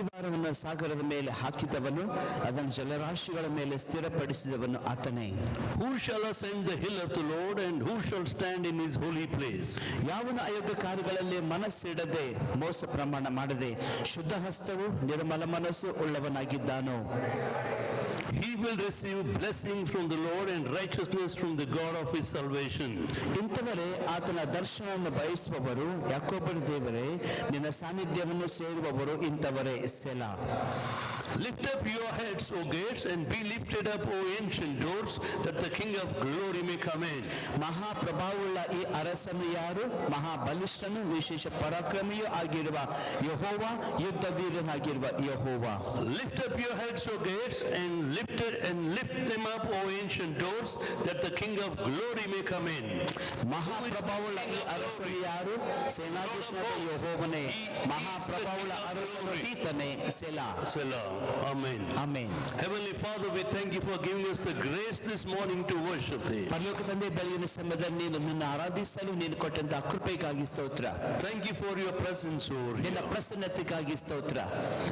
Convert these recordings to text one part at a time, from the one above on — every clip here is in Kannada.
ಅಸ್ತಿವಾರವನ್ನು ಸಾಗರದ ಮೇಲೆ ಹಾಕಿದವನು, ಅದನ್ನು ಜಲರಾಶಿಗಳ ಮೇಲೆ ಸ್ಥಿರಪಡಿಸಿದವನು ಆತನೇ. Who shall ascend the hill of the Lord, and who shall stand in his holy place? ಯಾವನು ಅಯೋಗ್ಯ ಕಾರ್ಯಗಳಲ್ಲಿ ಮನಸ್ಸಿಡದೆ ಮೋಸ ಪ್ರಮಾಣ ಮಾಡದೆ ಶುದ್ಧ ಹಸ್ತವು ನಿರ್ಮಲ ಮನಸ್ಸು ಉಳ್ಳವನಾಗಿದ್ದಾನೋ. He will receive blessing from the Lord and righteousness from the God of his salvation. ಇಂಥವರೇ ಆತನ ದರ್ಶನವನ್ನು ಬಯಸುವವರು. ಯಾಕೋಬನ ದೇವರೇ, ನಿನ್ನ ಸಾನ್ನಿಧ್ಯವನ್ನು ಸೇರುವವರು ಇಂಥವರೇ. ಸೆಲಾ. Lift up your heads, O gates, and be lifted up, O ancient doors, that the King of glory may come in. ಮಹಾಪ್ರಭಾವವುಳ್ಳ ಈ ಅರಸನು ಯಾರು? ಮಹಾಬಲಿಷ್ಠನು, ವಿಶೇಷ ಪರಾಕ್ರಮಿಯೂ ಆಗಿರುವ ಯೆಹೋವ, ಯುದ್ಧ ವೀರನಾಗಿರುವ ಯೆಹೋವ. Lift up your heads, O gates, and lift them up, O ancient doors, that the King of glory may come in. ಮಹಾಪ್ರಭಾವವುಳ್ಳ ಈ ಅರಸನು ಯಾರು? ಸೇನಾಧೀಶನಾದ ಯೆಹೋವನೇ. ಮಹಾಪ್ರಭಾವವುಳ್ಳ ಅರಸನು ಈತನೇ. ಸೆಲಾ. Selah. Amen. Amen. Heavenly Father, we thank you for giving us the grace this morning to worship thee. ಪರಲೋಕ ತಂದೆ, ಬೆಳಗಿನ ಸಮಯದಲ್ಲಿ ನೀನು ನಿನ್ನ ಆರಾಧಿಸಲು ನೀನು ಕೊಟ್ಟಂತಹ ಕೃಪೆಗಾಗಿ ಸ್ತೋತ್ರ. Thank you for your presence over ನಿನ್ನ here. ಪ್ರಸನ್ನತೆಗಾಗಿ ಸ್ತೋತ್ರ.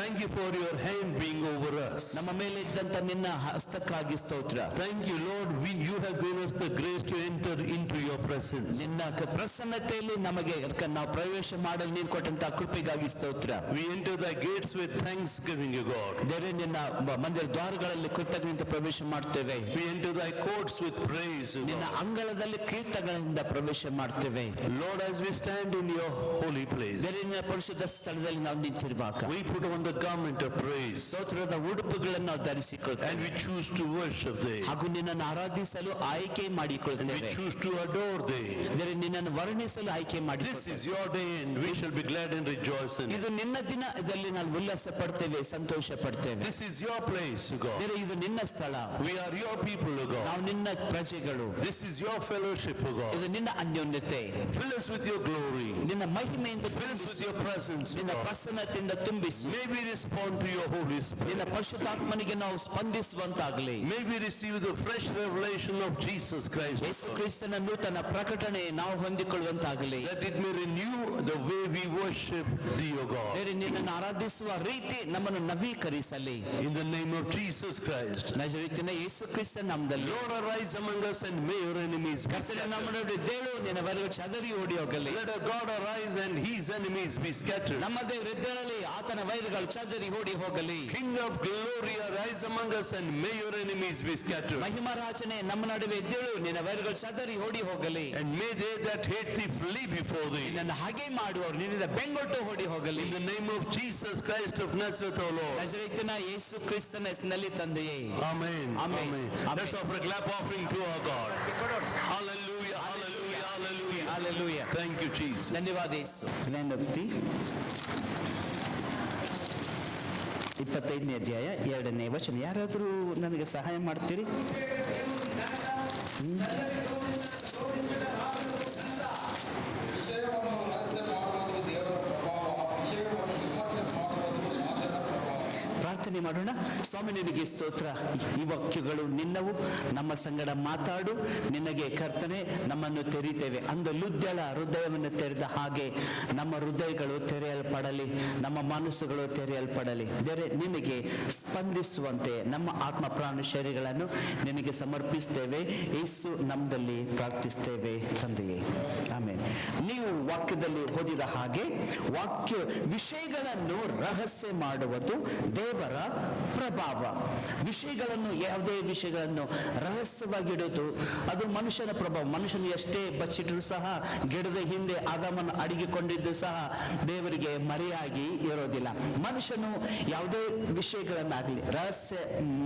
Thank you for your hand being over us. ನಮ್ಮ ಮೇಲೆ ಇದ್ದಂತ ನಿನ್ನ ಹಸ್ತಕ್ಕಾಗಿ ಸ್ತೋತ್ರ. Thank you, Lord. You have given us the grace to enter into your presence. ನಿನ್ನ ಪ್ರಸನ್ನತೆಯಲ್ಲಿ ನಮಗೆ ನಾವು ಪ್ರವೇಶ ಮಾಡಲು ನೀನು ಕೊಟ್ಟಂತಹ ಕೃಪೆಗಾಗಿ ಸ್ತೋತ್ರ. We enter thy gates with thanksgiving, O God. ದೇವರೇ, ನಿನ್ನ ಮಂದಿರ ದ್ವಾರಗಳಲ್ಲಿ ಕೃತಜ್ಞತೆ ಪ್ರವೇಶ ಮಾಡ್ತೇವೆ. We enter thy courts with praise, O ನಿನ್ನ God. ಅಂಗಳದಲ್ಲಿ ಕೀರ್ತನೆಗಳಿಂದ ಪ್ರವೇಶ ಮಾಡ್ತೇವೆ. Lord, as we stand in your holy place, ದೇವರೇ, ನಿನ್ನ ಪರಿಶುದ್ಧ ಸ್ಥಳದಲ್ಲಿ ನಾವು ನಿಂತಿರುವಾಗ we put on the garment of praise ಸ್ತೋತ್ರದ ಉಡುಪುಗಳನ್ನು ನಾವು and ಧರಿಸಿಕೊಳ್ತೇವೆ we choose to worship thee. ಹಾಗೂ ನಿನ್ನನ್ನು ಆರಾಧಿಸಲು ಆಯ್ಕೆ And we ಮಾಡಿಕೊಳ್ತೇವೆ. choose to adore thee. ದೇವರೇ, ನಿನ್ನನ್ನು ವರ್ಣಿಸಲು ಆಯ್ಕೆ ಮಾಡಿ. This is your day and we shall be glad and rejoice in it. ಇದು ನಿನ್ನ ದಿನ, ಇದರಲ್ಲಿ ನಾವು ಉಲ್ಲಾಸ ಪಡ್ತೇವೆ, ಸಂತೋಷ ಪಡ್ತೇವೆ. This is your place, O God. ದೇವರೇ, ಇದು ನಿನ್ನ ಸ್ಥಳ, We are your people, O God. ನಾವು ನಿನ್ನ ಪ್ರಜೆಗಳು. This is your fellowship, O God. ಇದು ನಿನ್ನ ಅನ್ಯೋನ್ಯತೆ, Fill us with your glory. ನಿನ್ನ ಮಹಿಮೆಯಿಂದ Fill us with ತುಂಬಿಸು. your presence, O ನಿನ್ನ God. ಪ್ರಸನ್ನತೆಯಿಂದ ತುಂಬಿಸು. May we respond to your Holy Spirit. ನಿನ್ನ ಪರಿಶುದ್ಧಾತ್ಮನಿಗೆ ನಾವು ಸ್ಪಂದಿಸುವಂತಾಗಲಿ. May we receive the fresh revelation of Jesus Christ, ಯೇಸು ಕ್ರಿಸ್ತನ ನೂತನ ಪ್ರಕಟಣೆ ನಾವು ಹೊಂದಿಕೊಳ್ಳುವಂತಾಗಲಿ. that it may renew the way we worship thee, O God. ಬೇರೆ ನಿನ್ನನ್ನು ಆರಾಧಿಸುವ ರೀತಿ ನಮ್ಮನ್ನು ನವೀಕರಿಸಲಿ. In the name of Jesus Christ. ನಜರೇತಿನ ಯೇಸು ಕ್ರಿಸ್ತನ ನಾಮದಲ್ಲಿ. Lord, arise among us and may your enemies be ಕರ್ತನೇ, ನಮ್ಮ scattered. ನಡುವೆ ಎದ್ದೇಳು, ನಿನ್ನ ವರೆಗೂ ಚದರಿ ಓಡಿ ಹೋಗಲಿ. Let our God arise and his enemies be scattered. ನಮ್ಮ ದೇವರು ಎದ್ದೇಳಲಿ, ಆತನ ವೈರಿಗಳು ಚದರಿ ಓಡಿ ಹೋಗಲಿ. King of glory, arise among us and may your enemies be scattered. ಮಹಿಮರಾಜನೇ, ನಮ್ಮ ನಡುವೆ ಎದ್ದೇಳು, ನಿನ್ನ ವೈರಿಗಳು ಚದರಿ ಓಡಿ ಹೋಗಲಿ. And may they that hate thee flee before thee. ನಿನ್ನನ್ನು ಹಾಗೆ ಮಾಡುವವರು ನಿನ್ನಿಂದ ಬೆಂಗೊಟ್ಟು ಓಡಿ ಹೋಗಲಿ. In the name of Jesus Christ of Nazareth, O Lord. ನಜರೇತಿನ ಯೇಸು ಕ್ರಿಸ್ತನ ಹೆಸರಿನಲ್ಲಿ ತಂದೆಯೇ. Amen. Amen. Amen. Let's offer a clap offering to our God. Hallelujah, hallelujah, hallelujah. Hallelujah. Thank you, Jesus. ಧನ್ಯವಾದ ಯೇಸು. ಜ್ಞಾನೋಕ್ತಿ 25ನೇ ಅಧ್ಯಾಯ 2ನೇ ವಚನ. ಯಾರಾದರೂ ನನಗೆ ಸಹಾಯ ಮಾಡ್ತೀರಿ? ಪ್ರಾರ್ಥನೆ ಮಾಡೋಣ. ಸ್ವಾಮಿ, ನಿನಗೆ ಸ್ತೋತ್ರ. ಈ ವಾಕ್ಯಗಳು ನಿನ್ನವು, ನಮ್ಮ ಸಂಗಡ ಮಾತಾಡು. ನಿನಗೆ ಕರ್ತನೆ, ನಮ್ಮನ್ನು ತೆರೀತೇವೆ. ಅಂದು ಲುದ್ಯಳ ಹೃದಯವನ್ನು ತೆರೆದ ಹಾಗೆ ನಮ್ಮ ಹೃದಯಗಳು ತೆರೆಯಲ್ಪಡಲಿ, ನಮ್ಮ ಮನಸ್ಸುಗಳು ತೆರೆಯಲ್ಪಡಲಿ. ಬೇರೆ ನಿನಗೆ ಸ್ಪಂದಿಸುವಂತೆ ನಮ್ಮ ಆತ್ಮ ಪ್ರಾಣ ಶರೀರಗಳನ್ನು ನಿನಗೆ ಸಮರ್ಪಿಸ್ತೇವೆ. ಯೇಸು ನಮ್ಮದಲ್ಲಿ ಪ್ರಾರ್ಥಿಸ್ತೇವೆ ತಂದೆಯೇ, ಆಮೇಲೆ. ನೀವು ವಾಕ್ಯದಲ್ಲಿ ಓದಿದ ಹಾಗೆ ವಾಕ್ಯ ವಿಷಯಗಳನ್ನು ರಹಸ್ಯ ಮಾಡುವುದು ದೇವರ ಪ್ರಭಾವ. ವಿಷಯಗಳನ್ನು, ಯಾವುದೇ ವಿಷಯಗಳನ್ನು ರಹಸ್ಯವಾಗಿಡುವುದು ಅದು ಮನುಷ್ಯನ ಪ್ರಭಾವ. ಮನುಷ್ಯನು ಎಷ್ಟೇ ಬಚ್ಚಿಟ್ಟರು ಸಹ, ಗಿಡದ ಹಿಂದೆ ಆದಾಮನ್ನು ಅಡಗಿಕೊಂಡಿದ್ದು ಸಹ ದೇವರಿಗೆ ಮರೆಯಾಗಿ ಇರೋದಿಲ್ಲ. ಮನುಷ್ಯನು ಯಾವುದೇ ವಿಷಯಗಳನ್ನಾಗಲಿ ರಹಸ್ಯ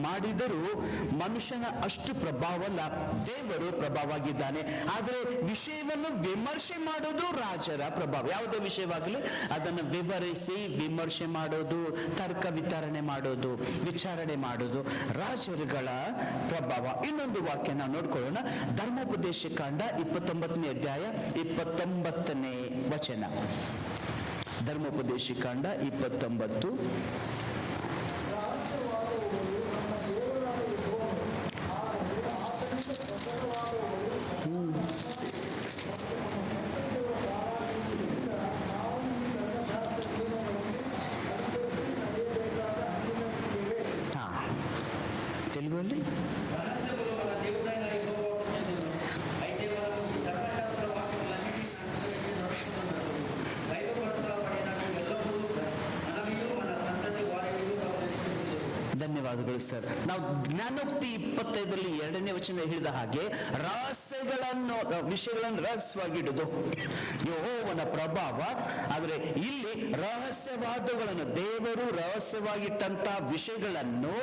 ಮಾಡಿದರೂ ಮನುಷ್ಯನ ಅಷ್ಟು ಪ್ರಭಾವವಲ್ಲ, ದೇವರು ಪ್ರಭಾವವಾಗಿದ್ದಾನೆ. ಆದರೆ ವಿಷಯವನ್ನು ವಿಮರ್ಶೆ ಮಾಡೋದು ರಾಜರ ಪ್ರಭಾವ. ಯಾವುದೇ ವಿಷಯವಾಗಲಿ ಅದನ್ನು ವಿವರಿಸಿ ವಿಮರ್ಶೆ ಮಾಡೋದು, ತರ್ಕ ವಿತರಣೆ ಮಾಡೋದು, ವಿಚಾರಣೆ ಮಾಡೋದು ರಾಜರುಗಳ ಪ್ರಭಾವ. ಇನ್ನೊಂದು ವಾಕ್ಯ ನಾವು ನೋಡ್ಕೊಳ್ಳೋಣ. ಧರ್ಮೋಪದೇಶ ಕಾಂಡ 29ನೇ ಅಧ್ಯಾಯ 29ನೇ ವಚನ. ಧರ್ಮೋಪದೇಶ ಕಾಂಡ 29. ಧನ್ಯವಾದಗಳು ಸರ್. ನಾವು ಜ್ಞಾನೋಕ್ತಿ 25ರಲ್ಲಿ 2ನೇ ವಚನ ಹೇಳಿದ ಹಾಗೆ ವಿಷಯಗಳನ್ನು ರಹಸ್ಯವಾಗಿಡುವುದು ಯೆಹೋವನ ಪ್ರಭಾವ. ಆದರೆ ಇಲ್ಲಿ ರಹಸ್ಯವಾದಗಳನ್ನು, ದೇವರು ರಹಸ್ಯವಾಗಿಟ್ಟಂತ ವಿಷಯಗಳನ್ನು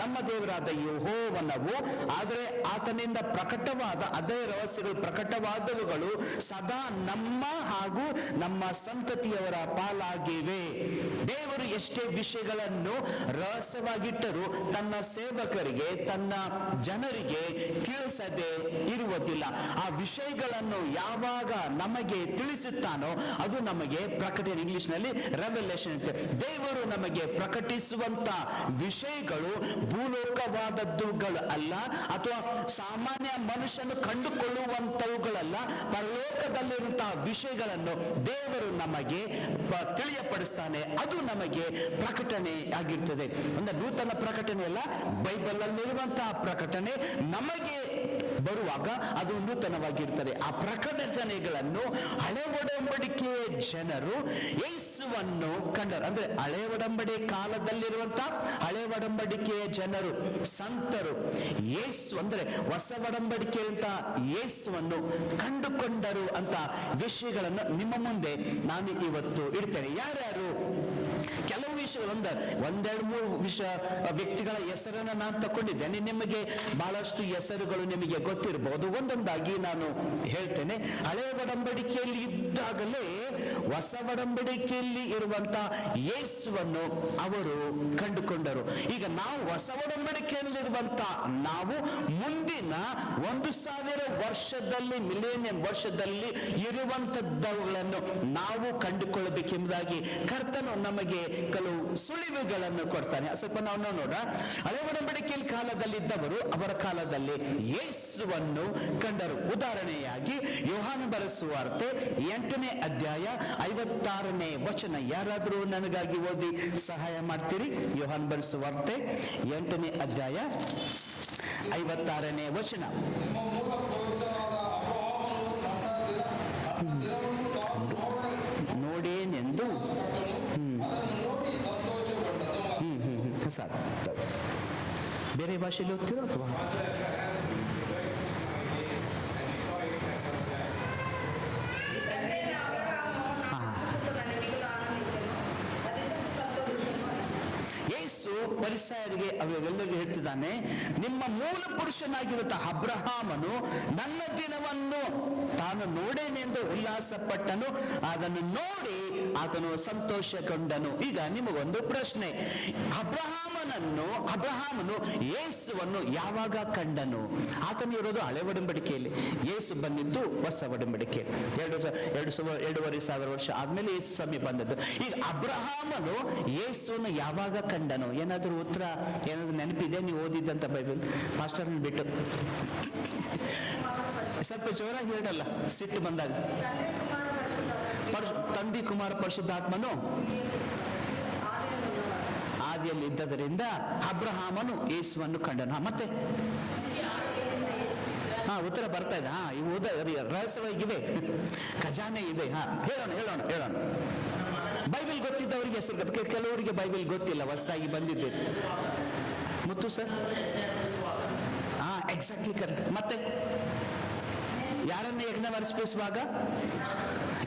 ನಮ್ಮ ದೇವರಾದ ಯೆಹೋವನವು, ಆದರೆ ಆತನಿಂದ ಪ್ರಕಟವಾದ ಅದೇ ರಹಸ್ಯಗಳು, ಪ್ರಕಟವಾದವುಗಳು ಸದಾ ನಮ್ಮ ಹಾಗೂ ನಮ್ಮ ಸಂತತಿಯವರ ಪಾಲಾಗಿವೆ. ದೇವರು ಎಷ್ಟೇ ವಿಷಯಗಳನ್ನು ರಹಸ್ಯವಾಗಿಟ್ಟರೂ ತನ್ನ ಸೇವಕರಿಗೆ, ತನ್ನ ಜನರಿಗೆ ತಿಳಿಸದೆ ಇರುವುದಿಲ್ಲ. ಆ ವಿಷಯಗಳನ್ನು ಯಾವಾಗ ನಮಗೆ ತಿಳಿಸುತ್ತಾನೋ ಅದು ನಮಗೆ ಪ್ರಕಟಣೆ, ಇಂಗ್ಲಿಷ್ ನಲ್ಲಿ ರೆವೆಲೇಷನ್ ಅಂತ. ದೇವರು ನಮಗೆ ಪ್ರಕಟಿಸುವಂತ ವಿಷಯಗಳು ಭೂಲೋಕವಾದದ್ದುಗಳು ಅಲ್ಲ, ಅಥವಾ ಸಾಮಾನ್ಯ ಮನುಷ್ಯನು ಕಂಡುಕೊಳ್ಳುವಂತವುಗಳಲ್ಲ. ಪರಲೋಕದಲ್ಲಿರುವಂತಹ ವಿಷಯಗಳನ್ನು ದೇವರು ನಮಗೆ ತಿಳಿಯಪಡಿಸ್ತಾನೆ. ಅದು ನಮಗೆ ಪ್ರಕಟಣೆ ಆಗಿರ್ತದೆ. ಅಂದ್ರೆ ನೂತನ ಪ್ರಕಟಣೆ ಅಲ್ಲ, ಬೈಬಲ್ ಅಲ್ಲಿರುವಂತಹ ಪ್ರಕಟಣೆ ನಮಗೆ ಬರುವಾಗ ಅದು ನೂತನವಾಗಿರ್ತದೆ. ಆ ಪ್ರಕಟಣೆಗಳನ್ನು ಹಳೆ ಒಡಂಬಡಿಕೆಯ ಜನರು ಯೇಸುವನ್ನು ಕಂಡರು. ಅಂದ್ರೆ ಹಳೆ ಒಡಂಬಡಿಕೆ ಕಾಲದಲ್ಲಿರುವಂತಹ ಹಳೆ ಒಡಂಬಡಿಕೆಯ ಜನರು, ಸಂತರು, ಯೇಸು ಅಂದ್ರೆ ಹೊಸ ಒಡಂಬಡಿಕೆಯಂತ ಯೇಸುವನ್ನು ಕಂಡುಕೊಂಡರು ಅಂತ ವಿಷಯಗಳನ್ನು ನಿಮ್ಮ ಮುಂದೆ ನಾನು ಇವತ್ತು ಇಡ್ತೇನೆ. ಯಾರ್ಯಾರು? ಕೆಲವು ವಿಷಯಗಳು, ಒಂದೆರಡು ಮೂರು ವ್ಯಕ್ತಿಗಳ ಹೆಸರನ್ನು ನಾನು ತಕೊಂಡಿದ್ದೇನೆ. ನಿಮಗೆ ಬಹಳಷ್ಟು ಹೆಸರುಗಳು ನಿಮಗೆ ಗೊತ್ತಿರಬಹುದು. ಒಂದೊಂದಾಗಿ ನಾನು ಹೇಳ್ತೇನೆ. ಹಳೆಯ ಒಡಂಬಡಿಕೆಯಲ್ಲಿ ಇದ್ದಾಗಲೇ ಹೊಸ ಒಡಂಬಡಿಕೆಯಲ್ಲಿ ಇರುವಂತ ಯೇಸುವನ್ನು ಅವರು ಕಂಡುಕೊಂಡರು. ಈಗ ನಾವು ಹೊಸ ಒಡಂಬಡಿಕೆಯಲ್ಲಿರುವಂತ ನಾವು ಮುಂದಿನ 1000 ವರ್ಷದಲ್ಲಿ, ಮಿಲೇನಿಯಂ ವರ್ಷದಲ್ಲಿ ಇರುವಂತದ್ದವುಗಳನ್ನು ನಾವು ಕಂಡುಕೊಳ್ಳಬೇಕೆಂಬುದಾಗಿ ಕರ್ತನು ನಮಗೆ ಕೆಲವು ಸುಳಿವುಗಳನ್ನು ಕೊಡ್ತಾನೆ. ಸ್ವಲ್ಪ ನಾವು ನೋಡೋಣ. ಹಳೆ ಒಡಂಬಡಿಕೆಯ ಕಾಲದಲ್ಲಿದ್ದವರು ಅವರ ಕಾಲದಲ್ಲಿ ಯೇಸುವನ್ನು ಕಂಡರು. ಉದಾಹರಣೆಯಾಗಿ ಯೋಹಾನ ಬರೆದ ಸುವಾರ್ತೆ 8ನೇ ಅಧ್ಯಾಯ 56ನೇ ವಚನ. ಯಾರಾದರೂ ನನಗಾಗಿ ಓದಿ ಸಹಾಯ ಮಾಡ್ತೀರಿ? ಯೋಹಾನ ಬರೆದ ಸುವಾರ್ತೆ 8ನೇ ಅಧ್ಯಾಯ 56ನೇ ವಚನ. ನೋಡೇನೆಂದು ಸಾಕು. ಬೇರೆ ಭಾಷೆಯಲ್ಲಿ ಓದ್ತೀರೋ ಅಥವಾ ಯೇಸು ಫರಿಸಾಯರಿಗೆ ಅವೆಲ್ಲರಿಗೂ ಹೇಳ್ತಿದ್ದಾನೆ, ನಿಮ್ಮ ಮೂಲ ಪುರುಷನಾಗಿರುವಂತಹ ಅಬ್ರಹಾಮನು ನನ್ನ ದಿನವನ್ನು ತಾನು ನೋಡೇನೆಂದು ಉಲ್ಲಾಸಪಟ್ಟನು, ಅದನ್ನು ನೋಡಿ ಆತನು ಸಂತೋಷಗೊಂಡನು. ಈಗ ನಿಮಗೊಂದು ಪ್ರಶ್ನೆ, ಅಬ್ರಹಾಮನು ಯೇಸುವನ್ನು ಯಾವಾಗ ಕಂಡನು? ಆತನು ಇರೋದು ಹಳೆ ಒಡಂಬಡಿಕೆಯಲ್ಲಿ, ಯೇಸು ಬಂದಿದ್ದು ಹೊಸ ಒಡಂಬಡಿಕೆ. 2,500 ವರ್ಷ ಆದ್ಮೇಲೆ ಯೇಸು ಸಮೀಪ ಬಂದದ್ದು. ಈಗ ಅಬ್ರಹಾಮನು ಯೇಸುವನ್ನು ಯಾವಾಗ ಕಂಡನು? ಏನಾದರೂ ಉತ್ತರ, ಏನಾದ್ರು ನೆನಪಿದೆ? ನೀವು ಓದಿದ್ದಂತ ಬೈಬಲ್ ಮಾಸ್ಟರ್ ಬಿಟ್ಟು ಸ್ವಲ್ಪ ಜೋರಾಗಿ ಹೇಳಲ್ಲ, ಸಿಟ್ಟು ಬಂದಾಗ. ತಂದೆ ಕುಮಾರ ಪರಿಶುದ್ಧಾತ್ಮನು ಆದಿಯಲ್ಲಿ ಇದ್ದದರಿಂದ ಅಬ್ರಹಾಮನು ಯೇಸುವನ್ನು ಕಂಡನು. ಮತ್ತೆ ಉತ್ತರ ಬರ್ತಾ ಇದೆ. ಇವು ರಹಸ್ಯವಾಗಿವೆ, ಖಜಾನೆ ಇದೆ. ಹೇಳೋಣ. ಬೈಬಲ್ ಗೊತ್ತಿದ್ದವರಿಗೆ ಹೆಸರು ಗೊತ್ತ, ಕೆಲವರಿಗೆ ಬೈಬಲ್ ಗೊತ್ತಿಲ್ಲ, ಹೊಸದಾಗಿ ಬಂದಿದ್ದೀರಿ. ಮುತ್ತು ಸರ್? Exactly correct. ಮತ್ತೆ ಯಾರನ್ನ ಯಜ್ಞ ವರ್ಪಿಸುವಾಗ?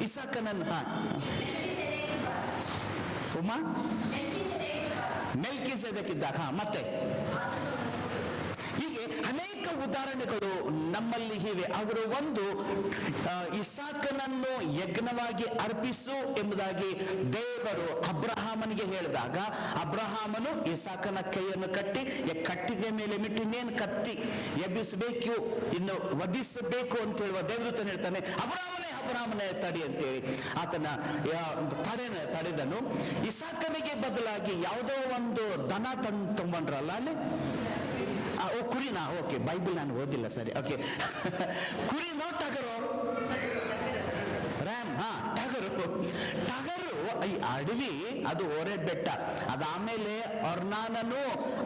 ಇಸಾಕನನ್ನು. ಉಮಾ ಮೆಲ್ಕಿಸೆದೆಕ್ಕಿದ್ದಾಗ. ಮತ್ತೆ ಹೀಗೆ ಅನೇಕ ಉದಾಹರಣೆಗಳು ನಮ್ಮಲ್ಲಿ ಇವೆ. ಅವರು ಒಂದು ಇಸಾಕನನ್ನು ಯಜ್ಞವಾಗಿ ಅರ್ಪಿಸು ಎಂಬುದಾಗಿ ದೇವರು ಅಬ್ರಹಾಮನಿಗೆ ಹೇಳಿದಾಗ, ಅಬ್ರಹಾಮನು ಇಸಾಕನ ಕೈಯನ್ನು ಕಟ್ಟಿ ಕಟ್ಟಿಗೆ ಮೇಲೆ ಮಿಟ್ಟು, ಇನ್ನೇನು ಕತ್ತಿ ಎಬ್ಬಿಸಬೇಕು, ಇನ್ನು ವಧಿಸಬೇಕು ಅಂತ ಹೇಳುವ ದೇವದೂತನು ಹೇಳ್ತಾನೆ, ಅಬ್ರಹಾಮನೇ ತಡಿ ಅಂತೇಳಿ ಆತನ ತಡೆದನು. ಇಸಾಕನಿಗೆ ಬದಲಾಗಿ ಯಾವುದೋ ಒಂದು ದನ ತಗೊಂಡ್ರಲ್ಲ ಅಲ್ಲಿ, ಕುರಿನಾ? ಓಕೆ, ಬೈಬಲ್ ನಾನು ಓದಿಲ್ಲ, ಸರಿ, ಓಕೆ. ಕುರಿನೋ ಟಗರು? ರ್ಯಾಮ್. ಟಗರು ಈ ಅಡವಿ ಅದು ಓರೆಡ್ ಬೆಟ್ಟ. ಅದಾದ್ಮೇಲೆ ಅರ್ನಾನನು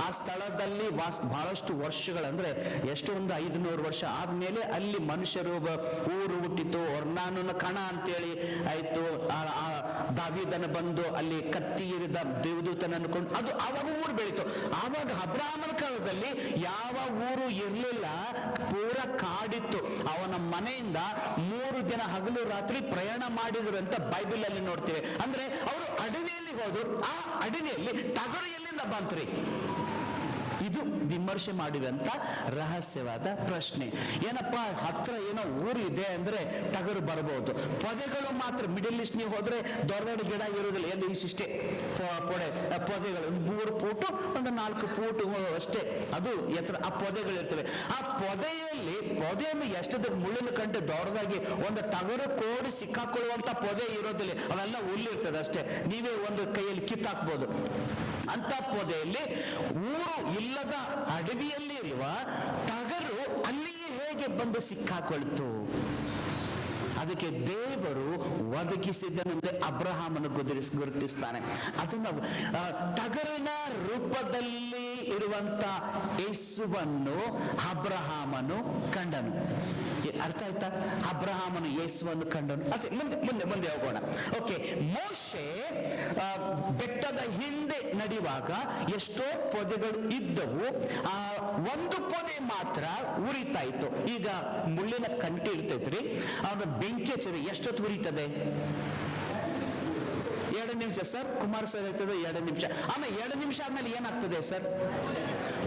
ಆ ಸ್ಥಳದಲ್ಲಿ ಬಹಳಷ್ಟು ವರ್ಷಗಳಂದ್ರೆ ಎಷ್ಟು ಒಂದು 500 ವರ್ಷ ಆದ್ಮೇಲೆ ಅಲ್ಲಿ ಮನುಷ್ಯರು ಊರು ಹುಟ್ಟಿತು. ಅರ್ನಾನನ ಕಣ ಅಂತೇಳಿ ಆಯ್ತು. ದಾವೀದನ ಬಂದು ಅಲ್ಲಿ ಕತ್ತಿ ಇರಿದ ದೇವದೂತನ ಅನ್ಕೊಂಡು ಅದು ಆವಾಗ ಊರು ಬೆಳೀತು. ಆವಾಗ ಅಬ್ರಹಾಮನ ಕಾಲದಲ್ಲಿ ಯಾವ ಊರು ಇರ್ಲಿಲ್ಲ, ಪೂರ ಕಾಡಿತ್ತು. ಅವನ ಮನೆಯಿಂದ 3 ದಿನ ಹಗಲು ರಾತ್ರಿ ಪ್ರಯಾಣ ಮಾಡಿದ್ರು ಅಂತ ಬೈಬಲ್ ಅಲ್ಲಿ ನೋಡ್ತೇವೆ. ಅಂದ್ರೆ ಅವರು ಅಡವಿಯಲ್ಲಿ ಹೋದ್ರು. ಆ ಅಡವಿಯಲ್ಲಿ ಟಗರು ಎಲ್ಲಿಂದ ಬಂತ್ರಿ? ಇದು ವಿಮರ್ಶೆ ಮಾಡುವಂತ ರಹಸ್ಯವಾದ ಪ್ರಶ್ನೆ. ಏನಪ್ಪಾ ಹತ್ರ ಏನೋ ಊರು ಇದೆ ಅಂದ್ರೆ ಟಗರು ಬರಬಹುದು. ಪೊದೆಗಳು ಮಾತ್ರ ಮಿಡಲ್ ಈಸ್ಟ್ ನೀವು ಹೋದ್ರೆ ದೊಡ್ಡ ದೊಡ್ಡ ಗಿಡ ಇರೋದಿಲ್ಲ, ಎಲ್ಲಿ ಇಷ್ಟೇ ಪೊದೆಗಳು 3 ಫೂಟು ಒಂದು 4 ಫೂಟು ಅಷ್ಟೇ ಅದು ಎತ್ತರ ಆ ಪೊದೆಗಳು ಇರ್ತವೆ. ಆ ಪೊದೆಯನ್ನು ಎಷ್ಟದ ಮುಳ್ಳಿನ ಕಂಡು ದೊಡ್ಡದಾಗಿ ಒಂದು ಟಗರು ಕೋಡಿ ಸಿಕ್ಕಾಕೊಳ್ಳುವಂತ ಪೊದೆ ಇರೋದಿಲ್ಲ, ಅವೆಲ್ಲ ಹುಲ್ಲಿರ್ತದೆ ಅಷ್ಟೇ. ನೀವೇ ಒಂದು ಕೈಯಲ್ಲಿ ಕಿತ್ತಾಕ್ಬೋದು. ಅಂತ ಪೊದೆಯಲ್ಲಿ ಊರು ಇಲ್ಲದ ಅಡವಿಯಲ್ಲಿ ಇರುವ ಟಗರು ಅಲ್ಲಿಯೇ ಹೇಗೆ ಬಂದು ಸಿಕ್ಕಾಕೊಳ್ತು? ಅದಕ್ಕೆ ದೇವರು ಒದಗಿಸಿದನಂತೆ ಅಬ್ರಹಾಮನು ಗುರುತಿಸ್ತಾನೆ. ಅದನ್ನು ಟಗರಿನ ರೂಪದಲ್ಲಿ ಇರುವಂತ ಯೇಸುವನ್ನು ಅಬ್ರಹಾಮನು ಕಂಡನು. ಅರ್ಥ ಆಯ್ತಾ? ಅಬ್ರಹಾಮನು ಯೇಸುವನ್ನು ಕಂಡನು. ಅದೇ ಮುಂದೆ ಹೋಗೋಣ. ಓಕೆ, ಮೋಶೆ ಬೆಟ್ಟದ ಹಿಂದೆ ನಡೆಯುವಾಗ ಎಷ್ಟೋ ಪೊದೆಗಳು ಇದ್ದವು. ಒಂದು ಪೊದೆ ಮಾತ್ರ ಉರಿತಾ ಇತ್ತು. ಈಗ ಮುಳ್ಳಿನ ಕಂಟಿ ಇರ್ತೈತ್ರಿ, ಅವನ ಬೆಂಕಿ ಹಚ್ಚಿದ್ರೆ ಎಷ್ಟೊತ್ತು ಉರಿತದೆ? 2 ನಿಮಿಷ ಸರ್. ಕುಮಾರ್ ಸರ್ ಹೇಳ್ತದೆ 2 ನಿಮಿಷ. ಆಮೇಲೆ 2 ನಿಮಿಷ ಆದ್ಮೇಲೆ ಏನಾಗ್ತದೆ ಸರ್?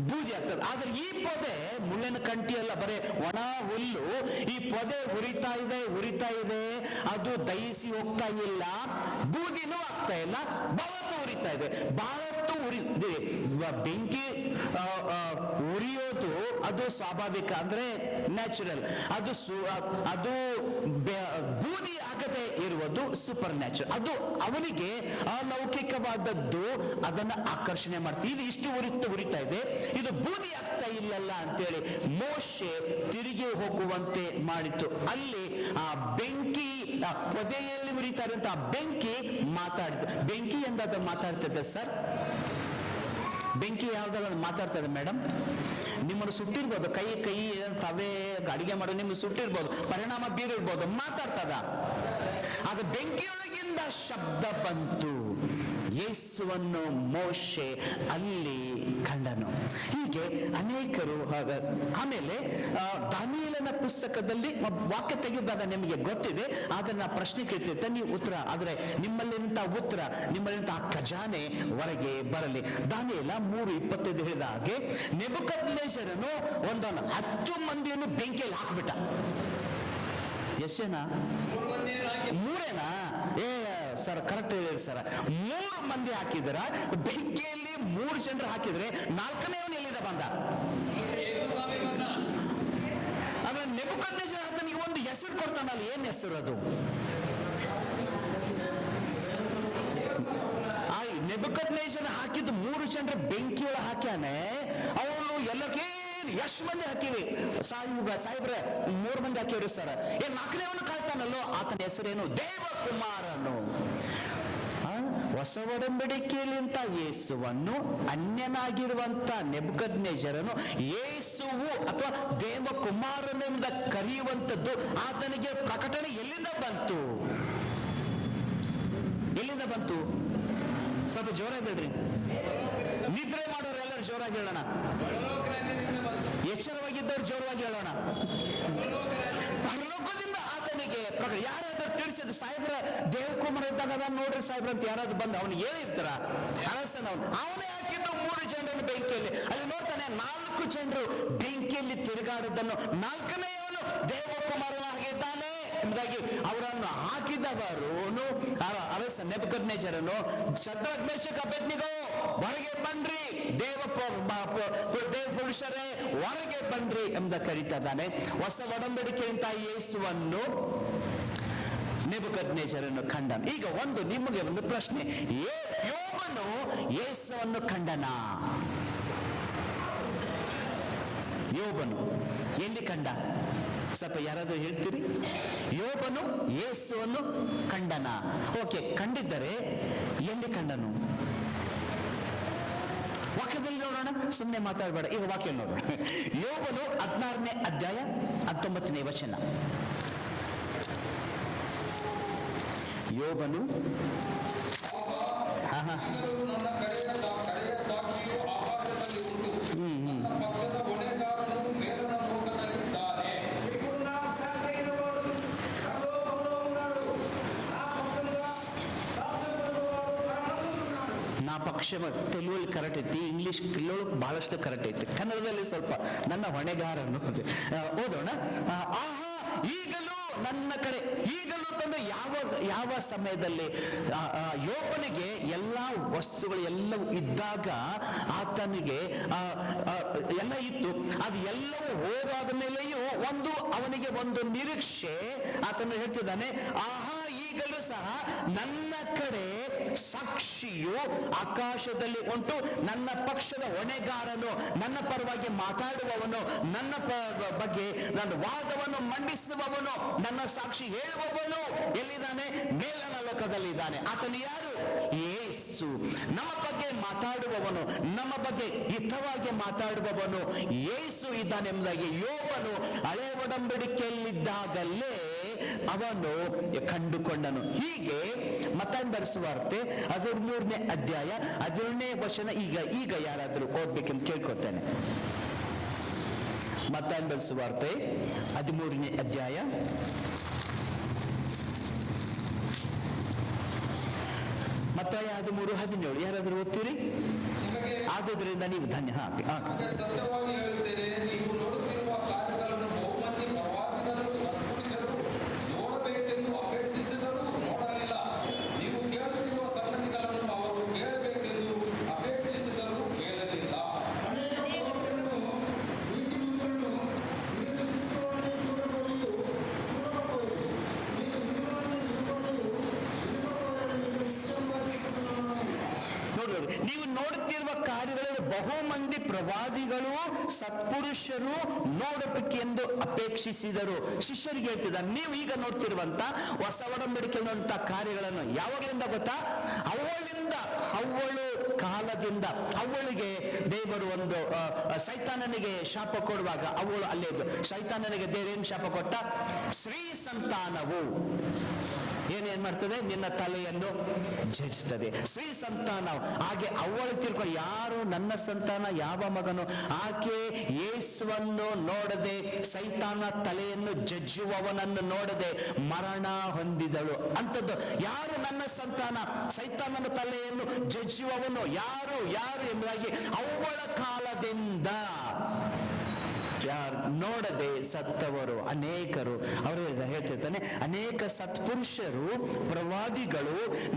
ಬೂದಿ ಆಗ್ತದೆ. ಆದ್ರೆ ಈ ಪೊದೆ ಮುಳ್ಳಿನ ಕಂಟಿ ಅಲ್ಲ, ಬರೇ ಒಣ ಹುಲ್ಲು. ಈ ಪೊದೆ ಉರಿತಾ ಇದೆ, ಅದು ದಹಿಸಿ ಹೋಗ್ತಾ ಇಲ್ಲ, ಬೂದಿನೂ ಆಗ್ತಾ ಇಲ್ಲ, ಬಹಳತ್ತು ಉರಿತಾ ಇದೆ. ಬಹಳತ್ತು ಬೆಂಕಿ ಉರಿಯೋದು ಅದು ಸ್ವಾಭಾವಿಕ, ಅಂದ್ರೆ ನ್ಯಾಚುರಲ್. ಅದು ಬೂದಿ ಆಗದೆ ಇರುವುದು ಸೂಪರ್ ನ್ಯಾಚುರಲ್. ಅದು ಅವನಿಗೆ ಅಲೌಕಿಕವಾದದ್ದು, ಅದನ್ನ ಆಕರ್ಷಣೆ ಮಾಡ್ತೀವಿ. ಇದು ಇಷ್ಟು ಉರಿತಾ ಇದೆ, ಇದು ಬೂದಿ ಆಗ್ತಾ ಇಲ್ಲಲ್ಲ ಅಂತೇಳಿ ಮೋಶೆ ತಿರುಗಿ ಹೋಗುವಂತೆ ಮಾಡಿತು. ಅಲ್ಲಿ ಆ ಬೆಂಕಿ, ಆ ಪೊದೆಯಲ್ಲಿ ಉರಿತಾ ಇರುವಂತ ಆ ಬೆಂಕಿ ಮಾತಾಡಿತು. ಬೆಂಕಿ ಎಂದಾದ ಮಾತಾಡ್ತದೆ ಸರ್? ಬೆಂಕಿ ಯಾವ್ದಾದ್ರು ಮಾತಾಡ್ತದೆ ಮೇಡಮ್? ನಿಮ್ಮನ್ನು ಸುಟ್ಟಿರ್ಬೋದು, ಕೈ ತವೆ ಅಡಿಗೆ ಮಾಡೋ ನಿಮ್ಮನ್ನು ಸುಟ್ಟಿರ್ಬೋದು, ಪರಿಣಾಮ ಬೀರಿರ್ಬೋದು, ಮಾತಾಡ್ತದ? ಆಗ ಬೆಂಕಿಯೊಳಗಿಂದ ಶಬ್ದ ಬಂತು. ಯೇಸುವನ್ನು ಮೋಶೆ ಅಲ್ಲಿ ಕಂಡನು. ಹೀಗೆ ಅನೇಕರು. ಆಮೇಲೆ ದಾನಿಯೇಲನ ಪುಸ್ತಕದಲ್ಲಿ ವಾಕ್ಯ ತೆಗೆಯುವಾಗ ನಿಮಗೆ ಗೊತ್ತಿದೆ, ಅದನ್ನ ಪ್ರಶ್ನೆ ಕೇಳ್ತಿರ್ತ ನೀವು ಉತ್ತರ, ಆದ್ರೆ ನಿಮ್ಮಲ್ಲಿಂತ ಉತ್ತರ, ನಿಮ್ಮಲ್ಲಿಂತ ಆ ಖಜಾನೆ ಹೊರಗೆ ಬರಲಿ. ದಾನಿಯೇಲ 3:25 ಹೇಳಿದ ಹಾಗೆ ನೆಬೂಕದ್ನೆಚ್ಚರನು ಒಂದು 10 ಮಂದಿಯನ್ನು ಬೆಂಕಿಯಲ್ಲಿ ಹಾಕ್ಬಿಟ್ಟ. ಎಷ್ಟು ಜನ? 3 ಏ ಸರ್ ಕರೆಕ್ಟ್ ಹೇಳಿರಿ ಸರ್. 3 ಮಂದಿ ಹಾಕಿದ್ರ ಬೆಂಕಿಯಲ್ಲಿ. 3 ಜನರು ಹಾಕಿದ್ರೆ 4ನೇವನು ಎಲ್ಲಿಂದ ಬಂದ? ಆಮೇಲೆ ನೆಬೂಕದ್ನೆಚ್ಚರ ಆತನಿಗೆ ಒಂದು ಹೆಸರು ಕೊಡ್ತಾನಲ್ಲ, ಏನ್ ಹೆಸರು ಅದು? ನೆಬೂಕದ್ನೆಚ್ಚರ ಹಾಕಿದ್ದು 3 ಜನರು ಬೆಂಕಿಯೊಳಗೆ ಹಾಕ್ಯಾನೆ. ಅವನು ಎಲ್ಲಕ್ಕೆ ಎಷ್ಟು ಮಂದಿ ಹಾಕಿವಿ? ಸಾಹೇಬ್ರೆ 3 ಮಂದಿ ಹಾಕಿವ್ರಿ ಸರ್. 4ನೇವನು ಕಾಯ್ತಾನಲ್ಲೋ, ಆತನ ಹೆಸರೇನು? ದೇವಕುಮಾರನು. ಹೊಸ ಒಡಂಬಡಿಕೆಯಲ್ಲಿಂತ ಯೇಸುವನ್ನು ಅನ್ಯನಾಗಿರುವಂತ ನೆಬೂಕದ್ನೆಚ್ಚರನು ಯೇಸುವು ಅಥವಾ ದೇವಕುಮಾರನೆಂದ ಕರೆಯುವಂಥದ್ದು ಆತನಿಗೆ ಪ್ರಕಟಣೆ ಎಲ್ಲಿಂದ ಬಂತು? ಎಲ್ಲಿಂದ ಬಂತು? ಸ್ವಲ್ಪ ಜೋರಾಗಿ ಹೇಳ್ರಿ. ನಿದ್ರೆ ಮಾಡೋರು ಎಲ್ಲರೂ ಜೋರಾಗಿ ಹೇಳೋಣ. ಎಚ್ಚರವಾಗಿದ್ದವ್ರು ಜೋರವಾಗಿ ಹೇಳೋಣ. ಪರಲೋಕದಿಂದ ಆತನಿಗೆ ಪ್ರಕಟ. ಯಾರಾದ್ರೂ ತಿಳಿಸಿದ್ರು ಸಾಹೇಬ್ರ ದೇವಕುಮಾರ ಇದ್ದಾಗ ಅದ ನೋಡ್ರಿ ಸಾಹೇಬ್ರ ಅಂತ ಯಾರಾದ್ರೂ ಬಂದು ಅವನು ಹೇಳಿರ್ತಾರ? ಅವನೇ ಹಾಕಿದ್ದು 3 ಜನರನ್ನು ಬೆಂಕಿಯಲ್ಲಿ. ಅಲ್ಲಿ ನೋಡ್ತಾನೆ 4 ಜನರು ಬೆಂಕಿಯಲ್ಲಿ ತಿರುಗಾಡೋದನ್ನು, 4ನೇಯವನು ದೇವಕುಮಾರನಾಗಿದ್ದಾನೆ ಎಂಬುದಾಗಿ ಅವರನ್ನು ಹಾಕಿದವರು ಅರಸ ನೆಬೂಕದ್ನೆಚ್ಚರನು ಶದ್ರಕ್ ಮೇಷಕ್ ಅಬೇದ್ನೆಗೋ ಹೊರಗೆ ಬನ್ರಿ, ದೇವ ಪುರುಷರೇ ಹೊರಗೆ ಬನ್ರಿ ಎಂಬ ಕರೀತಾನೆ. ಹೊಸ ಒಡಂಬಡಿಕೆಯಿಂದ ಯೇಸುವನ್ನು ನೆಬೂಕದ್ನೆಚ್ಚರನು ಕಂಡನು. ಈಗ ನಿಮಗೆ ಒಂದು ಪ್ರಶ್ನೆ, ಯೋಬನು ಯೇಸುವನ್ನು ಕಂಡನ? ಯೋಬನು ಎಲ್ಲಿ ಕಂಡ? ಸ್ವಲ್ಪ ಯಾರಾದ್ರೂ ಹೇಳ್ತೀರಿ? ಯೋಬನು ಯೇಸುವನ್ನು ಕಂಡನ. ಓಕೆ, ಕಂಡಿದ್ದರೆ ಎಲ್ಲಿ ಕಂಡನು? ವಾಕ್ಯದಲ್ಲಿ ನೋಡೋಣ, ಸುಮ್ಮನೆ ಮಾತಾಡಬೇಡ. ಈಗ ವಾಕ್ಯ ನೋಡೋಣ. ಯೋಬನು 16ನೇ ಅಧ್ಯಾಯ 19ನೇ ವಚನ. ಯೋಬನು ಪಕ್ಷ ತೆಲುಗಲ್ಲಿ ಕರೆಕ್ಟ್ ಐತಿ, ಇಂಗ್ಲಿಷ್ ಕೇಳೋಕೆ ಬಹಳಷ್ಟು ಕರೆಕ್ಟ್ ಐತಿ, ಕನ್ನಡದಲ್ಲಿ ಸ್ವಲ್ಪ ನನ್ನ ಹೊಣೆಗಾರನು. ಓದೋಣ. ಆಹಾ, ಈಗಲೂ ನನ್ನ ಕಡೆ, ಈಗಲೂ ತಂದು ಯಾವ ಸಮಯದಲ್ಲಿ ಯೋಬನಿಗೆ ಎಲ್ಲ ವಸ್ತುಗಳು ಎಲ್ಲವೂ ಇದ್ದಾಗ ಆತನಿಗೆ ಎಲ್ಲ ಇತ್ತು, ಅದು ಎಲ್ಲವೂ ಹೋಗಾದ ಮೇಲೆಯೂ ಅವನಿಗೆ ಒಂದು ನಿರೀಕ್ಷೆ. ಆತನು ಹೇಳ್ತಿದ್ದಾನೆ, ಆಹಾ, ಈಗಲೂ ಸಹ ನನ್ನ ಕಡೆ ಸಾಕ್ಷಿಯು ಆಕಾಶದಲ್ಲಿ ಉಂಟು, ನನ್ನ ಪಕ್ಷದ ಹೊಣೆಗಾರನು, ನನ್ನ ಪರವಾಗಿ ಮಾತಾಡುವವನು, ನನ್ನ ಬಗ್ಗೆ ನನ್ನ ವಾದವನ್ನು ಮಂಡಿಸುವವನು, ನನ್ನ ಸಾಕ್ಷಿ ಹೇಳುವವನು ಎಲ್ಲಿದ್ದಾನೆ? ಮೇಲನ ಲೋಕದಲ್ಲಿ ಇದ್ದಾನೆ. ಆತನು ಯಾರು? ಯೇಸು. ನಮ್ಮ ಬಗ್ಗೆ ಮಾತಾಡುವವನು, ನಮ್ಮ ಬಗ್ಗೆ ಹಿತವಾಗಿ ಮಾತಾಡುವವನು ಯೇಸು ಇದ್ದಾನೆ ಎಂಬುದಾಗಿ ಯೋಬನು ಹಳೆಯ ಒಡಂಬಡಿಕೆಯಲ್ಲಿದ್ದಾಗಲೇ ಅವನು ಕಂಡುಕೊಂಡನು. ಹೀಗೆ ಮತ್ತಾಯ ಬರೆಸುವಾರ್ತೆ 13ನೇ ಅಧ್ಯಾಯ 17ನೇ ವಚನ ಈಗ ಯಾರಾದರೂ ಓದ್ಬೇಕೆಂದು ಕೇಳ್ಕೊತೇನೆ. ಮತ್ತಾಯ ಬರೆಸುವಾರ್ತೆ 13ನೇ ಅಧ್ಯಾಯ ಮತ್ತಾಯ 13:17 ಯಾರಾದರೂ ಓದ್ತೀರಿ? ಆದುದರಿಂದ ನೀವು ಧನ್ಯ. ಸತ್ಯವಾಗಿ ಹೇಳುತ್ತೇನೆ, ನೀವು ನೋಡುತ್ತಿರುವ ಕಾರ್ಯಗಳನ್ನು ಬಹುಮಂದಿ ಪ್ರವಾದಿಗಳು ಪುರುಷರು ನೋಡಬೇಕೆಂದು ಅಪೇಕ್ಷಿಸಿದರೂ ನೋಡಲಿಲ್ಲ. ನೀವು ಕೇಳುತ್ತಿರುವ ಸಂಗತಿಗಳನ್ನು ಅವರು ಕೇಳಬೇಕೆಂದು ಅಪೇಕ್ಷಿಸಿದರೂ ಕೇಳಲಿಲ್ಲ. ನೀವು ನೋಡುತ್ತಿರುವ ಕಾರ್ಯಗಳನ್ನು ಬಹುಮಂದಿ ಪ್ರವಾದಿಗಳು ಸತ್ಪುರುಷರು ನೋಡಬೇಕೆಂದು ಅಪೇಕ್ಷಿಸಿದರು. ಶಿಷ್ಯರಿಗೆ ಹೇಳ್ತಿದ್ದಾರೆ, ನೀವು ಈಗ ನೋಡ್ತಿರುವಂತ ಹೊಸ ಒಡಂಬಡಿಕೆಯಂತ ಕಾರ್ಯಗಳನ್ನು ಯಾವಾಗಲಿಂದ ಗೊತ್ತಾ? ಅವ್ವಳು ಕಾಲದಿಂದ. ಅವ್ವಳಿಗೆ ದೇವರು ಒಂದು ಸೈತಾನನಿಗೆ ಶಾಪ ಕೊಡುವಾಗ ಅವಳು ಅಲ್ಲೇ ಇದ್ಲು. ಸೈತಾನನಿಗೆ ದೇವರೇನು ಶಾಪ ಕೊಟ್ಟ? ಸ್ತ್ರೀ ಸಂತಾನವು ಏನೇನ್ ಮಾಡ್ತದೆ? ನಿನ್ನ ತಲೆಯನ್ನು ಜಯಿಸ್ತದೆ. ಸ್ತ್ರೀ ಸಂತಾನ. ಹಾಗೆ ಅವಳು ತಿಳ್ಕೊಂಡು, ಯಾರು ನನ್ನ ಸಂತಾನ, ಯಾವ ಮಗನು? ಆಕೆ ಯೇಸುವನ್ನು ನೋಡದೆ, ಸೈತಾನ ತಲೆಯನ್ನು ಜಜ್ಜುವವನನ್ನು ನೋಡದೆ ಮರಣ ಹೊಂದಿದಳು. ಅಂಥದ್ದು ಯಾರು ನನ್ನ ಸಂತಾನ? ಸೈತಾನನ ತಲೆಯನ್ನು ಜಜ್ಜುವವನು ಯಾರು ಎಂಬುದಾಗಿ ಅವಳ ಕಾಲದಿಂದ ನೋಡದೆ ಸತ್ತವರು ಅನೇಕರು. ಅವರು ಹೇಳ್ತಿರ್ತಾನೆ, ಅನೇಕ ಸತ್ಪುರುಷರು ಪ್ರವಾದಿಗಳು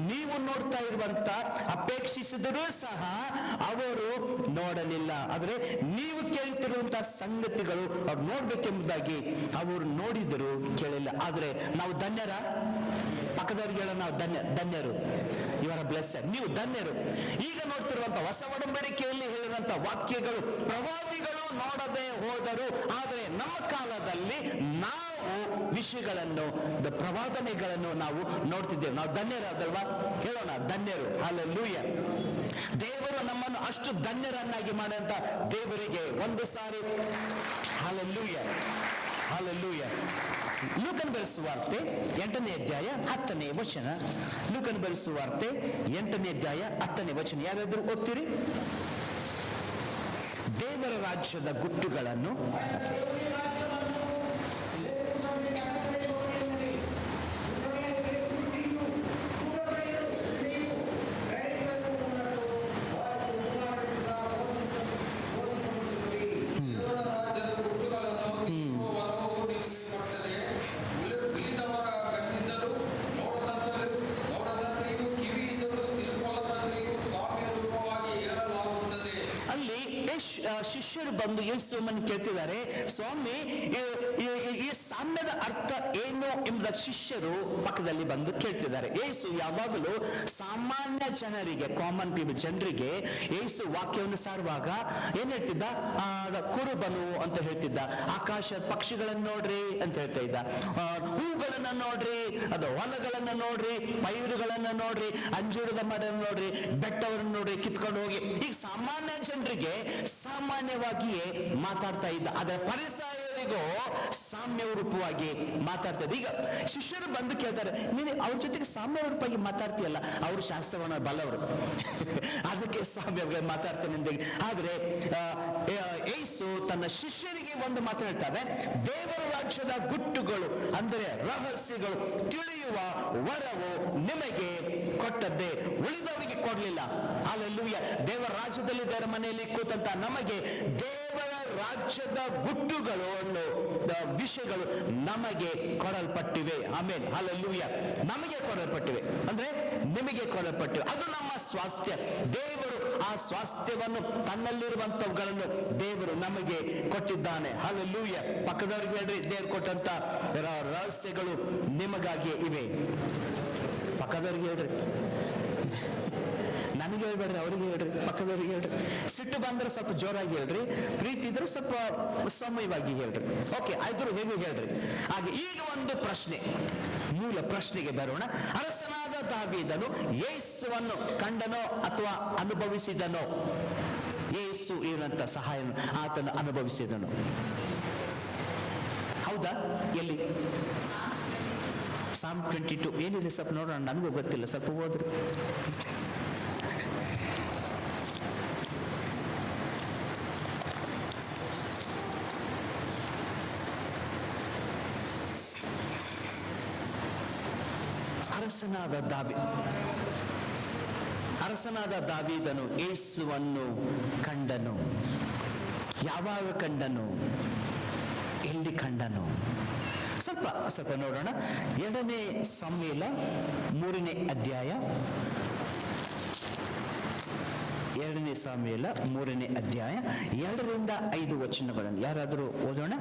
ನೀವು ನೋಡ್ತಾ ಇರುವಂತ ಅಪೇಕ್ಷಿಸಿದರೂ ಸಹ ಅವರು ನೋಡಲಿಲ್ಲ. ಆದ್ರೆ ನೀವು ಕೇಳ್ತಿರುವಂತಹ ಸಂಗತಿಗಳು ಅವ್ರು ನೋಡ್ಬೇಕೆಂಬುದಾಗಿ ಅವರು ನೋಡಿದರು, ಕೇಳಿಲ್ಲ. ಆದ್ರೆ ನಾವು ಧನ್ಯರ? ಪಕ್ಕದವ್ರಿಗೆ ಹೇಳೋ, ನಾವು ಧನ್ಯರು. ಇವರ ಬ್ಲೆಸ್ಸರ್, ನೀವು ಧನ್ಯರು. ಈಗ ನೋಡ್ತಿರುವಂತ ಹೊಸ ಒಡಂಬಡಿಕೆಯಲ್ಲಿ ಹೇಳಿರುವಂತ ವಾಕ್ಯಗಳು ಪ್ರವಾದಿಗಳು ನೋಡದೆ ಹೋದರು. ಆದರೆ ನಮ್ಮ ಕಾಲದಲ್ಲಿ ನಾವು ವಿಷಯಗಳನ್ನು, ಪ್ರವಾದನೆಗಳನ್ನು ನಾವು ನೋಡ್ತಿದ್ದೇವೆ. ನಾವು ಧನ್ಯರಾದಲ್ವಾ? ಹೇಳೋಣ, ಧನ್ಯರು. ಹಲ್ಲೆಲೂಯ. ದೇವರು ನಮ್ಮನ್ನು ಅಷ್ಟು ಧನ್ಯರನ್ನಾಗಿ ಮಾಡುವಂತ ದೇವರಿಗೆ ಒಂದು ಸಾರಿ ಹಲ್ಲೆಲೂಯ, ಹಲ್ಲೆಲೂಯ. ಲೂಕನ ಬರೆಸುವಾರ್ತೆ 8ನೇ ಅಧ್ಯಾಯ 10ನೇ ವಚನ. ಲೂಕನ ಬರೆಸುವಾರ್ತೆ 8ನೇ ಅಧ್ಯಾಯ 10ನೇ ವಚನ ಯಾರಾದರೂ ಓದ್ತೀರಿ? ದೇವರ ರಾಜ್ಯದ ಗುಟ್ಟುಗಳನ್ನು ಶಿಷ್ಯರು ಬಂದು ಯೇಸುವನ್ನು ಕೇಳ್ತಿದ್ದಾರೆ, ಸ್ವಾಮಿ ಈ ಸಾಮ್ಯದ ಅರ್ಥ ಏನು ಎಂಬುದ ಶಿಷ್ಯರು ಪಕ್ಕದಲ್ಲಿ ಬಂದು ಕೇಳ್ತಿದ್ದಾರೆ. ಯೇಸು ಯಾವಾಗಲೂ ಸಾಮಾನ್ಯ ಜನರಿಗೆ, ಕಾಮನ್ ಪೀಪಲ್ ಜನರಿಗೆ ಯೇಸು ವಾಕ್ಯವನ್ನು ಸಾರುವಾಗ ಏನ್ ಹೇಳ್ತಿದ್ದ? ಕುರುಬನು ಅಂತ ಹೇಳ್ತಿದ್ದ, ಆಕಾಶ ಪಕ್ಷಿಗಳನ್ನು ನೋಡ್ರಿ ಅಂತ ಹೇಳ್ತಾ ಇದ್ದ, ಹೂಗಳನ್ನ ನೋಡ್ರಿ, ಅದು ಹೊಲಗಳನ್ನ ನೋಡ್ರಿ, ಪೈರುಗಳನ್ನ ನೋಡ್ರಿ, ಅಂಜೂರದ ಮರ ನೋಡ್ರಿ, ಬೆಟ್ಟವನ್ನು ನೋಡ್ರಿ, ಕಿತ್ಕೊಂಡು ಹೋಗಿ. ಈಗ ಸಾಮಾನ್ಯ ಜನರಿಗೆ ಸಾಮಾನ್ಯವಾಗಿಯೇ ಮಾತಾಡ್ತಾ ಇದ್ದ. ಅದರ ಪರಿಸರರಿಗೂ ಸಾಮ್ಯ ರೂಪವಾಗಿ ಮಾತಾಡ್ತಾ ಇದ್ದ. ಈಗ ಶಿಷ್ಯರು ಬಂದು ಕೇಳ್ತಾರೆ, ನೀನು ಅವ್ರ ಜೊತೆಗೆ ಸಾಮ್ಯ ರೂಪವಾಗಿ ಮಾತಾಡ್ತೀಯಲ್ಲ, ಅವರು ಶಾಸ್ತ್ರವನ್ನ ಬಲ್ಲವರು ಅದಕ್ಕೆ ಸಾಮ್ಯ ಮಾತಾಡ್ತೇನೆ ಅಂತ. ಆದ್ರೆ ಯೇಸು ತನ್ನ ಶಿಷ್ಯರಿಗೆ ಒಂದು ಮಾತು ಹೇಳ್ತಾರೆ, ದೇವರ ರಾಜ್ಯದ ಗುಟ್ಟುಗಳು ಅಂದರೆ ರಹಸ್ಯಗಳು ತಿಳಿಯುವ ವರವು ನಿಮಗೆ ಕೊಟ್ಟದ್ದೇ, ಉಳಿದವರಿಗೆ ಕೊಡ್ಲಿಲ್ಲ. ಹಲ್ಲೆಲೂಯಾ. ದೇವರ ರಾಜ್ಯದಲ್ಲಿ ದೇವರ ಮನೆಯಲ್ಲಿ ಕೂತಂತ ನಮಗೆ ದೇವರ ರಾಜ್ಯದ ಗುಟ್ಟುಗಳು ಅನ್ನೋ ವಿಷಯಗಳು ನಮಗೆ ಕೊಡಲ್ಪಟ್ಟಿವೆ. ಆಮೇನ್. ಹಲ್ಲೆಲೂಯಾ. ನಮಗೆ ಕೊಡಲ್ಪಟ್ಟಿವೆ ಅಂದ್ರೆ ನಿಮಗೆ ಕೊಡಲ್ಪಟ್ಟಿವೆ. ಅದು ನಮ್ಮ ಸ್ವಾಸ್ಥ್ಯ. ದೇವರು ಆ ಸ್ವಾಸ್ಥ್ಯವನ್ನು, ತನ್ನಲ್ಲಿರುವಂತವುಗಳನ್ನು ದೇವರು ನಮಗೆ ಕೊಟ್ಟಿದ್ದಾನೆ. ಹಲ್ಲೆಲೂಯಾ. ಪಕ್ಕದವರಿಗೆ ಹೇಳ್ರಿ, ದೇವರು ಕೊಟ್ಟಂತ ರಹಸ್ಯಗಳು ನಿಮಗಾಗಿಯೇ ಇವೆ. ಪಕ್ಕದವರಿಗೆ ಹೇಳ್ರಿ, ನನಗೆ ಹೇಳ್ಬೇಡ್ರಿ, ಅವ್ರಿಗೆ ಹೇಳ್ರಿ, ಪಕ್ಕದವ್ರಿಗೆ ಹೇಳ್ರಿ. ಸಿಟ್ಟು ಬಂದ್ರೆ ಸ್ವಲ್ಪ ಜೋರಾಗಿ ಹೇಳ್ರಿ, ಪ್ರೀತಿ ಇದ್ರೆ ಸ್ವಲ್ಪ ಸಮಯವಾಗಿ ಹೇಳ್ರಿ. ಓಕೆ, ಆಯ್ತು, ಹೇಗೂ ಹೇಳ್ರಿ. ಹಾಗೆ ಈಗ ಒಂದು ಪ್ರಶ್ನೆ, ಮೂಲ ಪ್ರಶ್ನೆಗೆ ಬರೋಣ. ಅರಸನಾದ ದಾವೀದನು ಯೇಸುವನ್ನು ಕಂಡನೋ ಅಥವಾ ಅನುಭವಿಸಿದನೋ? ಯೇಸು ಇರುವಂತ ಸಹಾಯ ಆತನು ಅನುಭವಿಸಿದನು. ಹೌದಾ? ಎಲ್ಲಿ? ಸಾಮ್ 22 ಏನಿದೆ ಸ್ವಲ್ಪ ನೋಡೋಣ, ನನಗೂ ಗೊತ್ತಿಲ್ಲ, ಸ್ವಲ್ಪ ಹೋದ್ರು. ಅರಸನಾದ ದಾವೀದನು ಯೇಸುವನ್ನು ಕಂಡನು. ಯಾವಾಗ ಕಂಡನು? ಎಲ್ಲಿ ಕಂಡನು? ಸ್ವಲ್ಪ ನೋಡೋಣ. 2ನೇ ಸಮುವೇಲ 3ನೇ ಅಧ್ಯಾಯ, 2ನೇ ಸಮುವೇಲ 3ನೇ ಅಧ್ಯಾಯ 2ರಿಂದ 5 ವಚನಗಳನ್ನು ಯಾರಾದರೂ ಓದೋಣ.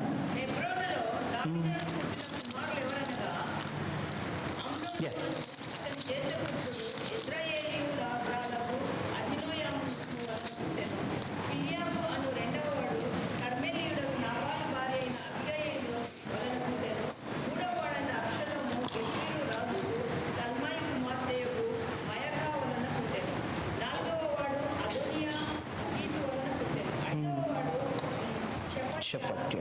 ಶಪಟ್ಯ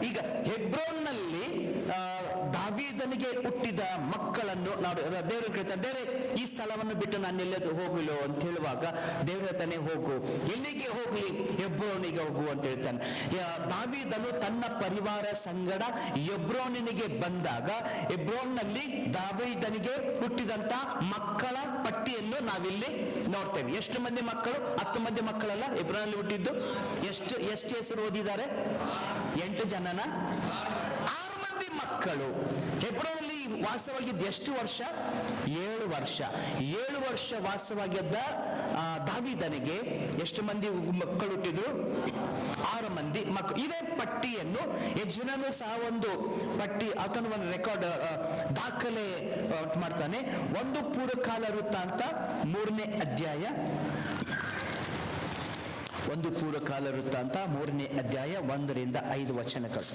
ಈಗ ಹೆಬ್ರೋನ್ನಲ್ಲಿ ದಾವೀದನಿಗೆ ಹುಟ್ಟಿದ ಮಕ್ಕಳನ್ನು ನಾವು ದೇವರು ಕೇಳ್ತಾನೆ, ದೇವರೇ ಈ ಸ್ಥಳವನ್ನು ಬಿಟ್ಟು ನಾನು ಎಲ್ಲೆದು ಹೋಗಲು ಅಂತ ಹೇಳುವಾಗ ದೇವರ ತಾನೇ ಹೋಗು. ಎಲ್ಲಿಗೆ ಹೋಗ್ಲಿ? ಹೆಬ್ರೋನಿಗೆ ಹೋಗು ಅಂತ ಹೇಳ್ತಾನೆ. ದಾವೀದನು ತನ್ನ ಪರಿವಾರ ಸಂಗಡ ಹೆಬ್ರೋನಿಗೆ ಬಂದಾಗ ಹೆಬ್ರೋನ್ನಲ್ಲಿ ದಾವೀದನಿಗೆ ಹುಟ್ಟಿದಂತ ಮಕ್ಕಳ ಪಟ್ಟಿಯನ್ನು ನಾವಿಲ್ಲಿ ನೋಡ್ತೇವೆ. ಎಷ್ಟು ಮಂದಿ ಮಕ್ಕಳು? 10 ಮಂದಿ ಮಕ್ಕಳಲ್ಲ ಹೆಬ್ರೋನಲ್ಲಿ ಹುಟ್ಟಿದ್ದು. ಎಷ್ಟು ಹೆಸರು ಓದಿದ್ದಾರೆ? 8 ಜನನ 6 ಮಂದಿ ಮಕ್ಕಳು. ಹೆಬ್ರೋನಲ್ಲಿ ವಾಸವಾಗಿದ್ದ ಎಷ್ಟು ವರ್ಷ? 7 ವರ್ಷ. 7 ವರ್ಷ ವಾಸವಾಗಿದ್ದ ದಾವೀದನಿಗೆ ಎಷ್ಟು ಮಂದಿ ಮಕ್ಕಳು ಹುಟ್ಟಿದ್ರು? 6 ಮಂದಿ ಮಕ್ಕಳು. ಇದೇ ಪಟ್ಟಿಯನ್ನು ಯಜ್ಞನು ಸಹ ಒಂದು ಪಟ್ಟಿ, ಆತನ ಒಂದು ರೆಕಾರ್ಡ್ ದಾಖಲೆ ಮಾಡ್ತಾನೆ. 1 ಪೂರ್ವಕಾಲ ವೃತ್ತಾಂತ 3ನೇ ಅಧ್ಯಾಯ, 1 ಪೂರ್ವಕಾಲ ವೃತ್ತಾಂತ 3ನೇ ಅಧ್ಯಾಯ 1ರಿಂದ 5 ವಚನಗಳು.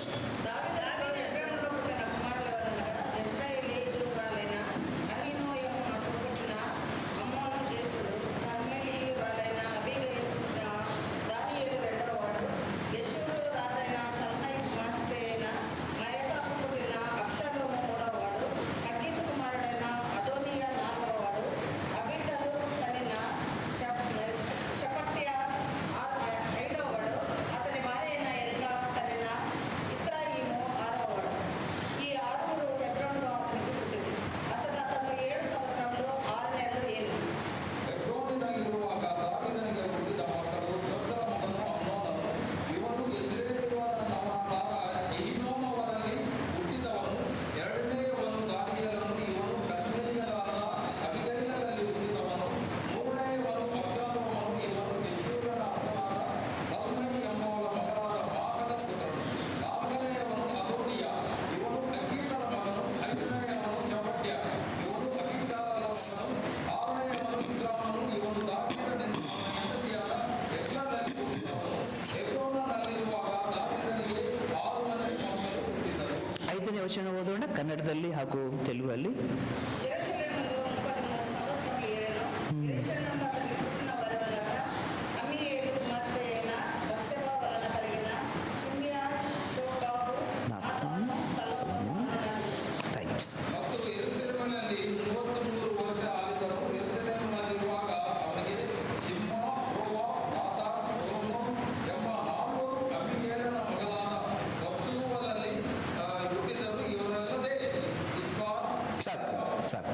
ಐದನೇ ವಚನ ಓದೋಣ, ಕನ್ನಡದಲ್ಲಿ ಹಾಗೂ ತೆಲುಗಲ್ಲಿ. యెరూషలేములో 33 సంవత్సరములు ఏలెను. యెరూషలేములో అతని పుట్టిన వారెవరనగా అమ్మీయేలు కుమార్తె అయిన బత్షెబ వలన కలిగిన షిమ్యా, షోబాబు, నాతాను, సలోమోను అన్నారు. ಥ್ಯಾಂಕ್ಸ್. ಮತ್ತು ಯೆರೂಸಲೇಮಿನಲ್ಲಿ 33 ವರ್ಷ ಆಳಿದನು. ಯೆರೂಸಲೇಮಿನಲ್ಲಿರುವಾಗ ಅವನಿಗೆ ಶಿಮ್ಮ, ಶೋಬ, ನಾತಾನ್, ಸೊಲೊಮೋನ್ ಎಂಬ 4 ಅಮ್ಮೀಯೇಲನ ಮಗಳಾದ ಬತ್ಷೂವದಲ್ಲಿ ಹುಟ್ಟಿದರು. ಇವರಲ್ಲದೆ ಇಷ್ಬಾ, ಸಾಕು ಸಾಕು,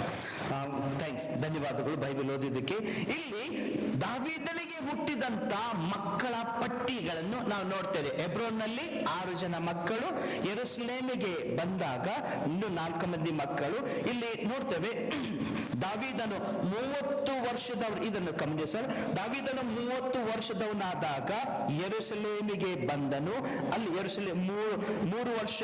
ಥ್ಯಾಂಕ್ಸ್, ಧನ್ಯವಾದಗಳು ಬೈಬಲ್ ಓದಿದ್ದಕ್ಕೆ. ಇಲ್ಲಿ ದಾವೀದನಿಗೆ ಹುಟ್ಟಿದಂತ ಮಕ್ಕಳ ಪಟ್ಟಿಗಳನ್ನು ನಾವು ನೋಡ್ತೇವೆ. ಹೆಬ್ರೋನ್ನಲ್ಲಿ 6 ಜನ ಮಕ್ಕಳು, ಯೆರೂಸಲೇಮಿಗೆ ಬಂದಾಗ ಇನ್ನು 4 ಮಂದಿ ಮಕ್ಕಳು. ಇಲ್ಲಿ ನೋಡ್ತೇವೆ ದಾವೀದನು 30 ವರ್ಷದವರು, ಇದನ್ನು ಗಮನಿಸಿ ಸರ್, ದಾವೀದನು 30 ವರ್ಷದವನಾದಾಗ ಯೆರೂಸಲೇಮಿಗೆ ಬಂದನು. ಅಲ್ಲಿ ಯೆರೂಸಲೇಮ್ 3 ವರ್ಷ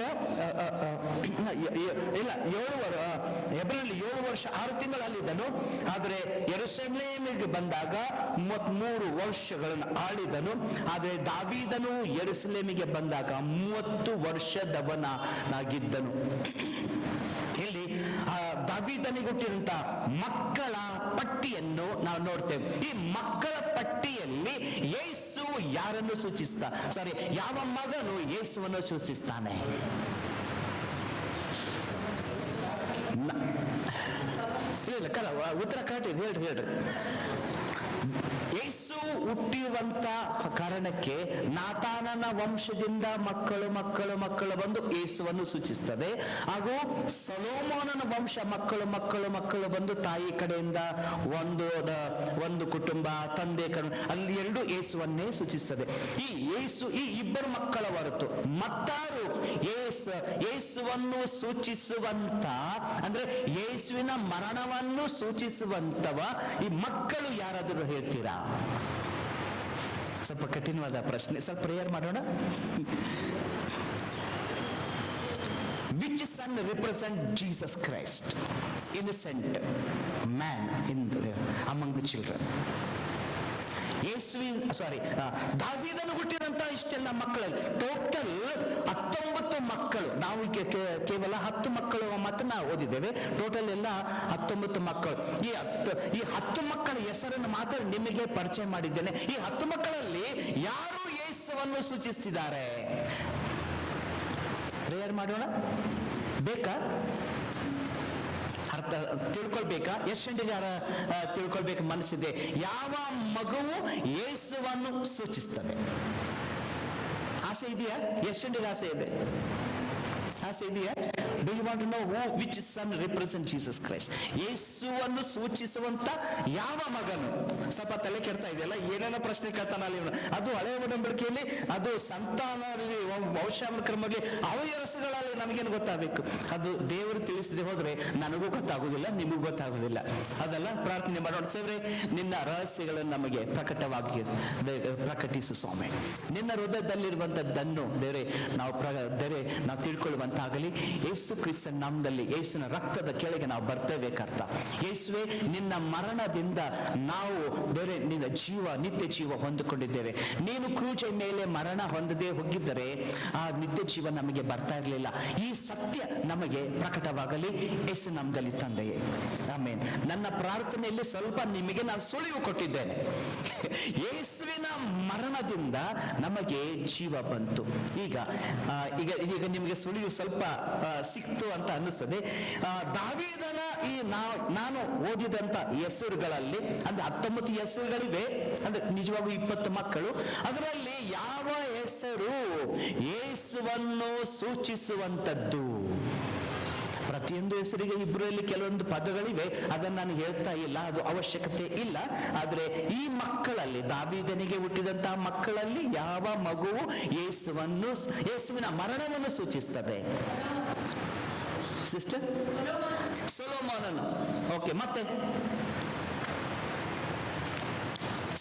ಇಲ್ಲ 7 ವರ್ಷ 6 ತಿಂಗಳು ಅಲ್ಲಿದ್ದನು. ಆದರೆ ಯೆರೂಸಲೇಮಿಗೆ ಬಂದಾಗ 33 ವರ್ಷಗಳನ್ನು ಆಳಿದನು. ಆದರೆ ದಾವೀದನು ಯೆರೂಸಲೇಮಿಗೆ ಬಂದಾಗ 30 ವರ್ಷದವನಾಗಿದ್ದನು. ಇಲ್ಲಿ ದಾವೀದನಿಗೆ ಹುಟ್ಟಿದಂತ ಮಕ್ಕಳ ಪಟ್ಟಿಯನ್ನು ನಾವು ನೋಡ್ತೇವೆ. ಈ ಮಕ್ಕಳ ಪಟ್ಟಿಯಲ್ಲಿ ಯೇಸು ಯಾರನ್ನು ಯಾವ ಮಗನು ಯೇಸುವನ್ನು ಸೂಚಿಸ್ತಾನೆ? ಇಲ್ಲ ಉತ್ತರ ಕರೆಕ್ಟ್ ಇದೆ, ಹೇಳ್ರಿ. ಯೇಸು ಹುಟ್ಟಿರುವಂತ ಕಾರಣಕ್ಕೆ ನಾತಾನನ ವಂಶದಿಂದ ಮಕ್ಕಳು ಬಂದು ಯೇಸುವನ್ನು ಸೂಚಿಸ್ತದೆ. ಹಾಗೂ ಸೊಲೊಮೋನನ ವಂಶ ಮಕ್ಕಳು ಬಂದು ತಾಯಿ ಕಡೆಯಿಂದ ಒಂದು ಕುಟುಂಬ, ತಂದೆ ಕಡೆ, ಅಲ್ಲಿ 2 ಯೇಸುವನ್ನೇ ಸೂಚಿಸ್ತದೆ. ಈ ಇಬ್ಬರು ಮಕ್ಕಳ ಹೊರತು ಮತ್ತಾರು ಯೇಸುವನ್ನು ಸೂಚಿಸುವಂತ, ಅಂದ್ರೆ ಯೇಸುವಿನ ಮರಣವನ್ನು ಸೂಚಿಸುವಂತವ ಈ ಮಕ್ಕಳು ಯಾರಾದರೂ ಹೇಳ್ತೀರಾ? ಸ್ವಲ್ಪ ಕಠಿಣವಾದ ಪ್ರಶ್ನೆ, ಸ್ವಲ್ಪ ಪ್ರೇಯರ್ ಮಾಡೋಣ. Which son represent Jesus Christ, innocent man among the children? ದಾವೀದನು ಹುಟ್ಟಿದಂತ ಇಷ್ಟೆಲ್ಲ ಮಕ್ಕಳಲ್ಲಿ ಟೋಟಲ್ 19 ಮಕ್ಕಳು. ನಾವು ಕೇವಲ 10 ಮಕ್ಕಳು ಮಾತ್ರ ನಾವು ಓದಿದ್ದೇವೆ. ಟೋಟಲ್ ಎಲ್ಲ 19 ಮಕ್ಕಳು. ಈ 10 ಮಕ್ಕಳ ಹೆಸರನ್ನು ಮಾತ್ರ ನಿಮಗೆ ಪರಿಚಯ ಮಾಡಿದ್ದೇನೆ. ಈ 10 ಮಕ್ಕಳಲ್ಲಿ ಯಾರು ಯೇಸುವನ್ನು ಸೂಚಿಸ್ತಿದ್ದಾರೆ? ಪ್ರೇಯರ್ ಮಾಡೋಣ. ಬೇಕಾ? ಅರ್ಥ ತಿಳ್ಕೊಳ್ಬೇಕಾ? ಎಷ್ಟು ತಿಳ್ಕೊಳ್ಬೇಕು ಮನಸ್ಸಿದೆ? ಯಾವ ಮಗುವು ಯೇಸುವನ್ನು ಸೂಚಿಸ್ತದೆ? ಆಸೆ ಇದೆಯಾ? ಎಷ್ಟು ಆಸೆ ಇದೆ? ಆಸೆ ಇದೆಯಾ? Do you want to know which son represent Jesus Christ? ಯೇಸುವನ್ನು ಸೂಚಿಸುವಂತ ಯಾವ ಮಗನು? ಸ್ವಲ್ಪ ತಲೆ ಕೆಡ್ತಾ ಇದೆಯಲ್ಲ, ಏನೇನೋ ಪ್ರಶ್ನೆ ಕೇಳ್ತಾನಲ್ಲ ಇವನು. ಅದು ಹಳೆಯ ಒಡಂಬಡಿಕೆಯಲ್ಲಿ, ಅದು ಸಂತಾನದಲ್ಲಿ, ವಂಶಾನುಕ್ರಮದಲ್ಲಿ, ಹವ್ಯಾಸಗಳಲ್ಲಿ ನಮಗೇನು ಗೊತ್ತಾಗಬೇಕು? ಅದು ದೇವರು ತಿಳಿಸದೆ ಹೋದ್ರೆ ನನಗೂ ಗೊತ್ತಾಗುದಿಲ್ಲ, ನಿಮಗೂ ಗೊತ್ತಾಗುದಿಲ್ಲ. ಅದೆಲ್ಲ ಪ್ರಾರ್ಥನೆ ಮಾಡೋಣ. ಸೇವ್ರೆ, ನಿನ್ನ ರಹಸ್ಯಗಳನ್ನು ನಮಗೆ ಪ್ರಕಟಿಸು ಸ್ವಾಮಿ. ನಿನ್ನ ಹೃದಯದಲ್ಲಿರುವಂತದ್ದನ್ನು ದೇವರೇ ನಾವು ತಿಳ್ಕೊಳ್ಳುವಂತಾಗಲಿ. ಯೇಸು ಕ್ರಿಸ್ತನ ನಾಮದಲ್ಲಿ, ಯೇಸುವಿನ ರಕ್ತದ ಕೆಳಗೆ ನಾವು ಬರ್ತೇವೆ ಕರ್ತ. ಯೇಸುವೆ, ನಿನ್ನ ಮರಣದಿಂದ ನಾವು ಬೇರೆ ನಿನ್ನ ನಿತ್ಯ ಜೀವ ಹೊಂದಿಕೊಂಡಿದ್ದೇವೆ. ನೀನು ಕ್ರೂಜ ಮೇಲೆ ಮರಣ ಹೊಂದದೆ ಹೋಗಿದ್ದರೆ ಆ ನಿತ್ಯ ಜೀವ ನಮಗೆ ಬರ್ತಾ ಇರಲಿಲ್ಲ. ಈ ಸತ್ಯ ನಮಗೆ ಪ್ರಕಟವಾಗಲಿ ಯೇಸು ನಾಮದಲ್ಲಿ ತಂದೆಯೇ, ಆಮೇನ್. ನನ್ನ ಪ್ರಾರ್ಥನೆಯಲ್ಲಿ ಸ್ವಲ್ಪ ನಿಮಗೆ ನಾನು ಸುಳಿವು ಕೊಟ್ಟಿದ್ದೇನೆ. ಯೇಸುವಿನ ಮರಣದಿಂದ ನಮಗೆ ಜೀವ ಬಂತು. ಈಗ ನಿಮಗೆ ಸುಳಿವು ಸ್ವಲ್ಪ ಸಿಕ್ತು ಅಂತ ಅನ್ನಿಸ್ತದೆ. ದಾವೀದನ ನಾನು ಓದಿದಂತ ಹೆಸರುಗಳಲ್ಲಿ, ಅಂದ್ರೆ 19 ಹೆಸರುಗಳಿವೆ, ಅಂದ್ರೆ ನಿಜವಾಗೂ 20 ಮಕ್ಕಳು. ಅದರಲ್ಲಿ ಯಾವ ಹೆಸರು ಯೇಸುವನ್ನು ಸೂಚಿಸುವಂತದ್ದು? ಪ್ರತಿಯೊಂದು ಹೆಸರಿಗೆ ಇಬ್ಬರಲ್ಲಿ ಕೆಲವೊಂದು ಪದಗಳಿವೆ, ಅದನ್ನು ನಾನು ಹೇಳ್ತಾ ಇಲ್ಲ, ಅದು ಅವಶ್ಯಕತೆ ಇಲ್ಲ. ಆದರೆ ಈ ಮಕ್ಕಳಲ್ಲಿ, ದಾವೀದನಿಗೆ ಹುಟ್ಟಿದಂತಹ ಮಕ್ಕಳಲ್ಲಿ ಯಾವ ಮಗುವು ಯೇಸುವಿನ ಮರಣವನ್ನು ಸೂಚಿಸ್ತದೆ? ಸಿಸ್ಟರ್ ಸೊಲೊಮೋನನು. ಓಕೆ, ಮತ್ತೆ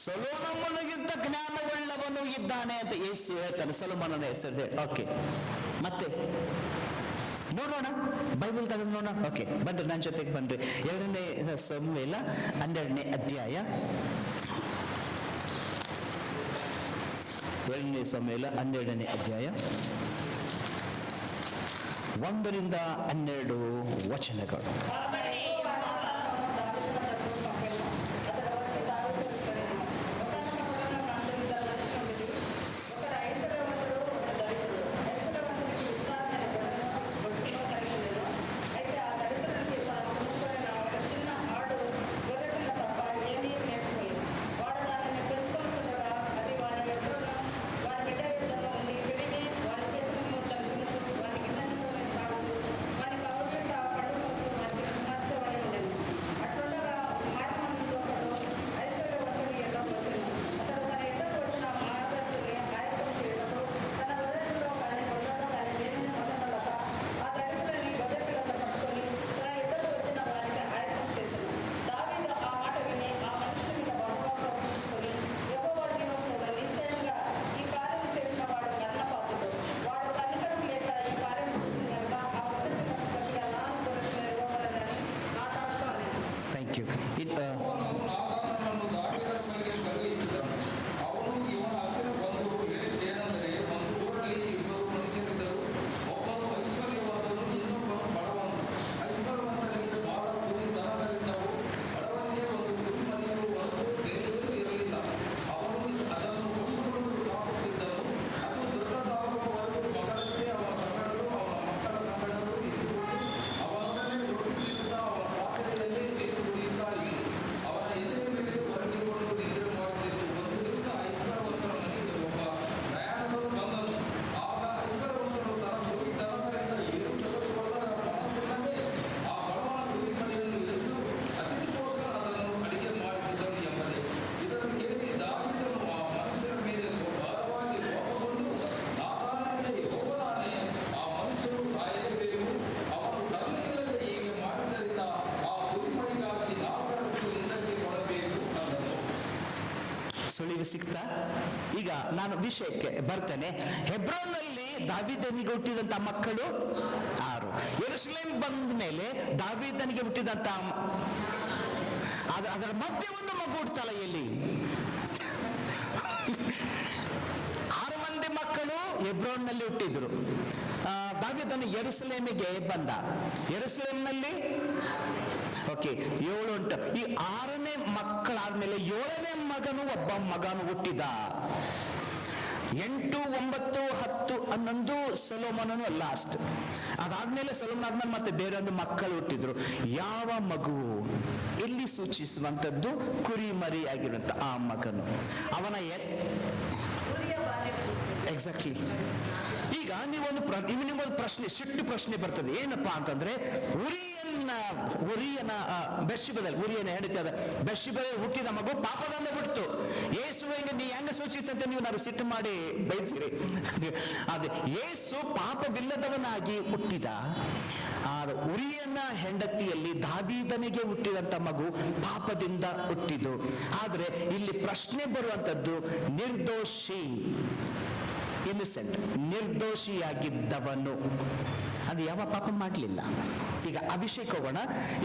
ಸೊಲೊಮೋನನಿಗಿಂತ ಜ್ಞಾನವುಳ್ಳವನು ಇದ್ದಾನೆ ಅಂತ ಯೇಸು ಹೇಳ್ತಾನೆ. ಸೊಲೊಮೋನನ ಹೆಸರು. ಓಕೆ, ಮತ್ತೆ ನೋಡೋಣ, ಬೈಬಲ್ ತೆಗೆದು ನೋಡೋಣ. ಓಕೆ, ಬನ್ರಿ, ನನ್ನ ಜೊತೆಗೆ ಬನ್ರಿ. 2ನೇ ಸಮುವೇಲ 12ನೇ ಅಧ್ಯಾಯ. 2ನೇ ಸಮುವೇಲ 12ನೇ ಅಧ್ಯಾಯ 1-12 ವಚನಗಳು. ನಾತಾನನನ್ನು ದಾವೀದನ ಬಳಿಗೆ ಕಳುಹಿಸಿದನು. ಅವನು ಇವನ ಹತ್ತಿರ ಬಂದು ಹೇಳಿದ್ದೇನೆಂದರೆ, ಒಂದು ಊರಲ್ಲಿ ಇಬ್ಬರು ಮನುಷ್ಯರಿದ್ದರು. ಒಬ್ಬನು ಐಶ್ವರ್ಯವಂತನು, ಇನ್ನೊಬ್ಬನು ಬಡವನು. ಐಶ್ವರ್ಯವಂತನಿಗೆ ಬಹಳ ಕುರಿ ದನಗಳಿದ್ದವು. ಬಡವನಿಗೆ ಒಂದು ಕುರಿಮರಿಯೂ ಒಂದು ಬೇರೆಯೂ ಇರಲಿಲ್ಲ. ಅವನು ಅದನ್ನು ಕೊಂಡುಕೊಂಡು ಸಾಕುತ್ತಿದ್ದನು. ಅದು ದೊಡ್ಡದಾಗುವವರೆಗೂ ಮಗಳಂತೆ ಅವನ ಸಂಗಡಲು ಅವನ ಮಕ್ಕಳ ಸಂಗಡಲು ಇದ್ದುಕೊಂಡು ಅವನೊಡನೆ ರೊಟ್ಟಿ ತಿನ್ನುತ್ತಾ ಅವನ ಪಾತ್ರೆಯಲ್ಲಿ ನೀರು ಕುಡಿಯುತ್ತಾ ಇತ್ತು. ಅವನ ಎದೆಯ ಮೇಲೆ ಒರಗಿಕೊಂಡು ನಿದ್ರೆ ಮಾಡುತ್ತಿತ್ತು. ಒಂದು ದಿವಸ ಐಶ್ವರ್ಯವಂತನ ಮನೆಗೆ ಒಬ್ಬ ಪ್ರಯಾಣಿಕನು ಬಂದನು. ಆಗ ಐಶ್ವರ್ಯವಂತನು ತನ್ನ ಕುರಿ ದನಗಳಿಂದ ಏನು ತೆಗೆದುಕೊಳ್ಳದ ಮನಸ್ಸಿನಲ್ಲೇ ಆ ಬಡವನ ಕುರಿಮರಿಯನ್ನು ಹಿಡಿದು ಅತಿಥಿಗೋಸ್ಕರ ಅದನ್ನು ಅಡಿಗೆ ಮಾಡಿಸಿದನು ಎಂಬುದೇ. ಇದನ್ನು ಕೇಳಿ ದಾವೀದನು ಆ ಮನುಷ್ಯರ ಮೇಲೆ ಬಹಳವಾಗಿ ಕೋಪಗೊಂಡು, ನಾತಾನನಿಗೆ, ಯೆಹೋವನೇ, ಆ ಮನುಷ್ಯನು ಸಾಯಲೇಬೇಕು. ಅವನು ಕರುಣೆಯಿಲ್ಲದೆ ಹೀಗೆ ಮಾಡಿದ್ದರಿಂದ ಆ ಕುರಿಮರಿಗಾಗಿ 4 ರಷ್ಟು ಹಿಂದಕ್ಕೆ ಕೊಡಬೇಕು ಅಂದನು. ಸುಳಿವು ಸಿಕ್ತಾ? ಈಗ ನಾನು ವಿಷಯಕ್ಕೆ ಬರ್ತೇನೆ. ಹೆಬ್ರೋನ್ನಲ್ಲಿ ದಾವೀದನಿಗೆ ಹುಟ್ಟಿದಂತ ಮಕ್ಕಳು 6. ಯೆರೂಸಲೇಮ್ ಬಂದ ಮೇಲೆ ದಾವೀದನಿಗೆ ಹುಟ್ಟಿದಂತ ಅದರ ಮಧ್ಯೆ ಒಂದು ಮಗು ಹುಟ್ಟುತ್ತಲ್ಲ ಎಲ್ಲಿ? 6 ಮಂದಿ ಮಕ್ಕಳು ಹೆಬ್ರೋನ್ನಲ್ಲಿ ಹುಟ್ಟಿದ್ರು. ದಾವೀದನು ಯೆರೂಸಲೇಮಿಗೆ ಬಂದ. ಯೆರೂಸಲೇಮ್ನಲ್ಲಿ 7 ಉಂಟು. ಈ 6ನೇ ಮಕ್ಕಳಾದ್ಮೇಲೆ 7ನೇ ಒಬ್ಬ ಮಗನು ಹುಟ್ಟಿದ. 8, 9, 10, 11 ಸೊಲೊಮೋನನು ಲಾಸ್ಟ್. ಅದಾದ್ಮೇಲೆ ಸೊಲೊಮೋನ್ ಆದ್ಮೇಲೆ ಮತ್ತೆ ಬೇರೆ ಒಂದು ಮಕ್ಕಳು ಹುಟ್ಟಿದ್ರು. ಯಾವ ಮಗು ಇಲ್ಲಿ ಸೂಚಿಸುವಂತದ್ದು ಕುರಿಮರಿ ಆಗಿರುವಂತ ಆ ಮಗನು. ಅವನ ಎಕ್ಸಾಕ್ಟ್ಲಿ. ಈಗ ನಿಮಗೊಂದು ಪ್ರಶ್ನೆ, ಸಿಟ್ಟು ಪ್ರಶ್ನೆ ಬರ್ತದೆ. ಏನಪ್ಪಾ ಅಂತಂದ್ರೆ, ಉರಿಯನ ಹೆಂಡತಿಯಾದ ಬೆರ್ಷೆಬದಲ್ಲಿ ಹುಟ್ಟಿದ ಮಗು ಪಾಪದಿಂದ ಬಿಡ್ತು. ಯೇಸುವಿಗೆ ನೀ ಹೆಂಗ ಸೂಚಿಸಂತೆ ನೀವು ನಾನು ಸಿಟ್ಟು ಮಾಡಿ ಬಯಸಿರಿ. ಅದೇ ಯೇಸು ಪಾಪವಿಲ್ಲದವನಾಗಿ ಹುಟ್ಟಿದ. ಆ ಉರಿಯನ ಹೆಂಡತಿಯಲ್ಲಿ ದಾವೀದನಿಗೆ ಹುಟ್ಟಿದಂತ ಮಗು ಪಾಪದಿಂದ ಹುಟ್ಟಿದ್ದು. ಆದ್ರೆ ಇಲ್ಲಿ ಪ್ರಶ್ನೆ ಬರುವಂತದ್ದು ನಿರ್ದೋಷಿ, ಇನ್ನಸೆಂಟ್, ನಿರ್ದೋಷಿಯಾಗಿದ್ದವನು. ಅದು ಯಾವ ಪಾಪ ಮಾಡಲಿಲ್ಲ. ಈಗ ಅಭಿಷೇಕ ಹೋಗೋಣ.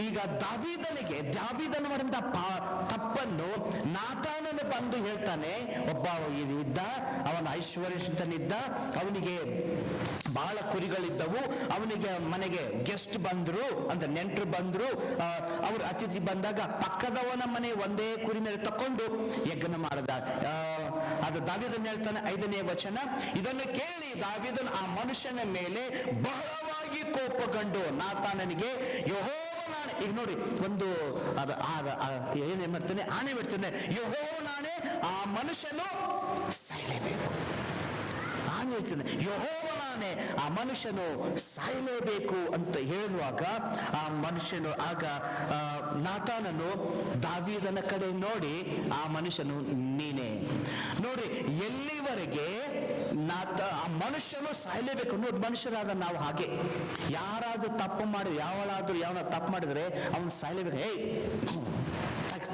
ಈಗ ದಾವೀದನು ಮಾಡಿದ ತಪ್ಪನ್ನು ನಾತಾನನು ಬಂದು ಹೇಳ್ತಾನೆ. ಒಬ್ಬ ಇದ್ದ, ಅವನ ಐಶ್ವರ್ಯನಿದ್ದ, ಅವನಿಗೆ ಬಹಳ ಕುರಿಗಳಿದ್ದವು. ಅವನಿಗೆ ಮನೆಗೆ ಗೆಸ್ಟ್ ಬಂದ್ರು ಅಂತ, ನೆಂಟರು ಬಂದ್ರು. ಅವ್ರ ಅತಿಥಿ ಬಂದಾಗ ಪಕ್ಕದವನ ಮನೆ ಒಂದೇ ಕುರಿ ಮೇಲೆ ತಕೊಂಡು ಯಜ್ಞ ಮಾಡಿದ. ಅದು ದಾವೀದನು ಹೇಳ್ತಾನೆ 5ನೇ ವಚನ. ಇದನ್ನು ಕೇಳಿ ದಾವೀದನು ಆ ಮನುಷ್ಯನ ಮೇಲೆ ಬಹಳವಾಗಿ ಕೋಪಗೊಂಡು ನಾತಾನನಿಗೆ, ಯೆಹೋವನಾಣೆ, ಈಗ ನೋಡಿ ಒಂದು ಏನೇನ್ ಮಾಡ್ತಾನೆ, ಆಣೆ ಬಿಡ್ತಾನೆ, ಯೆಹೋವನಾಣೆ, ಆ ಮನುಷ್ಯನು ಸಾಯಲೇಬೇಕು. ಆಣೆ ಹೇಳ್ತಾನೆ, ಯೆಹೋವನಾಣೆ, ಆ ಮನುಷ್ಯನು ಸಾಯಲೇಬೇಕು ಅಂತ ಹೇಳುವಾಗ ಆ ಮನುಷ್ಯನು, ಆಗ ನಾತಾನನು ದಾವೀದನ ಕಡೆ ನೋಡಿ, ಆ ಮನುಷ್ಯನು ನೀನೇ. ನೋಡಿ, ಎಲ್ಲಿವರೆಗೆ ಆ ಮನುಷ್ಯನು ಸಾಯಲೇಬೇಕು. ನೋಡಿ, ಮನುಷ್ಯರಾದ ನಾವು ಹಾಗೆ. ಯಾರಾದ್ರೂ ತಪ್ಪು ಮಾಡಿ, ಯಾವನ ತಪ್ಪು ಮಾಡಿದ್ರೆ ಅವನು ಸಾಯಲೇಬೇಕು.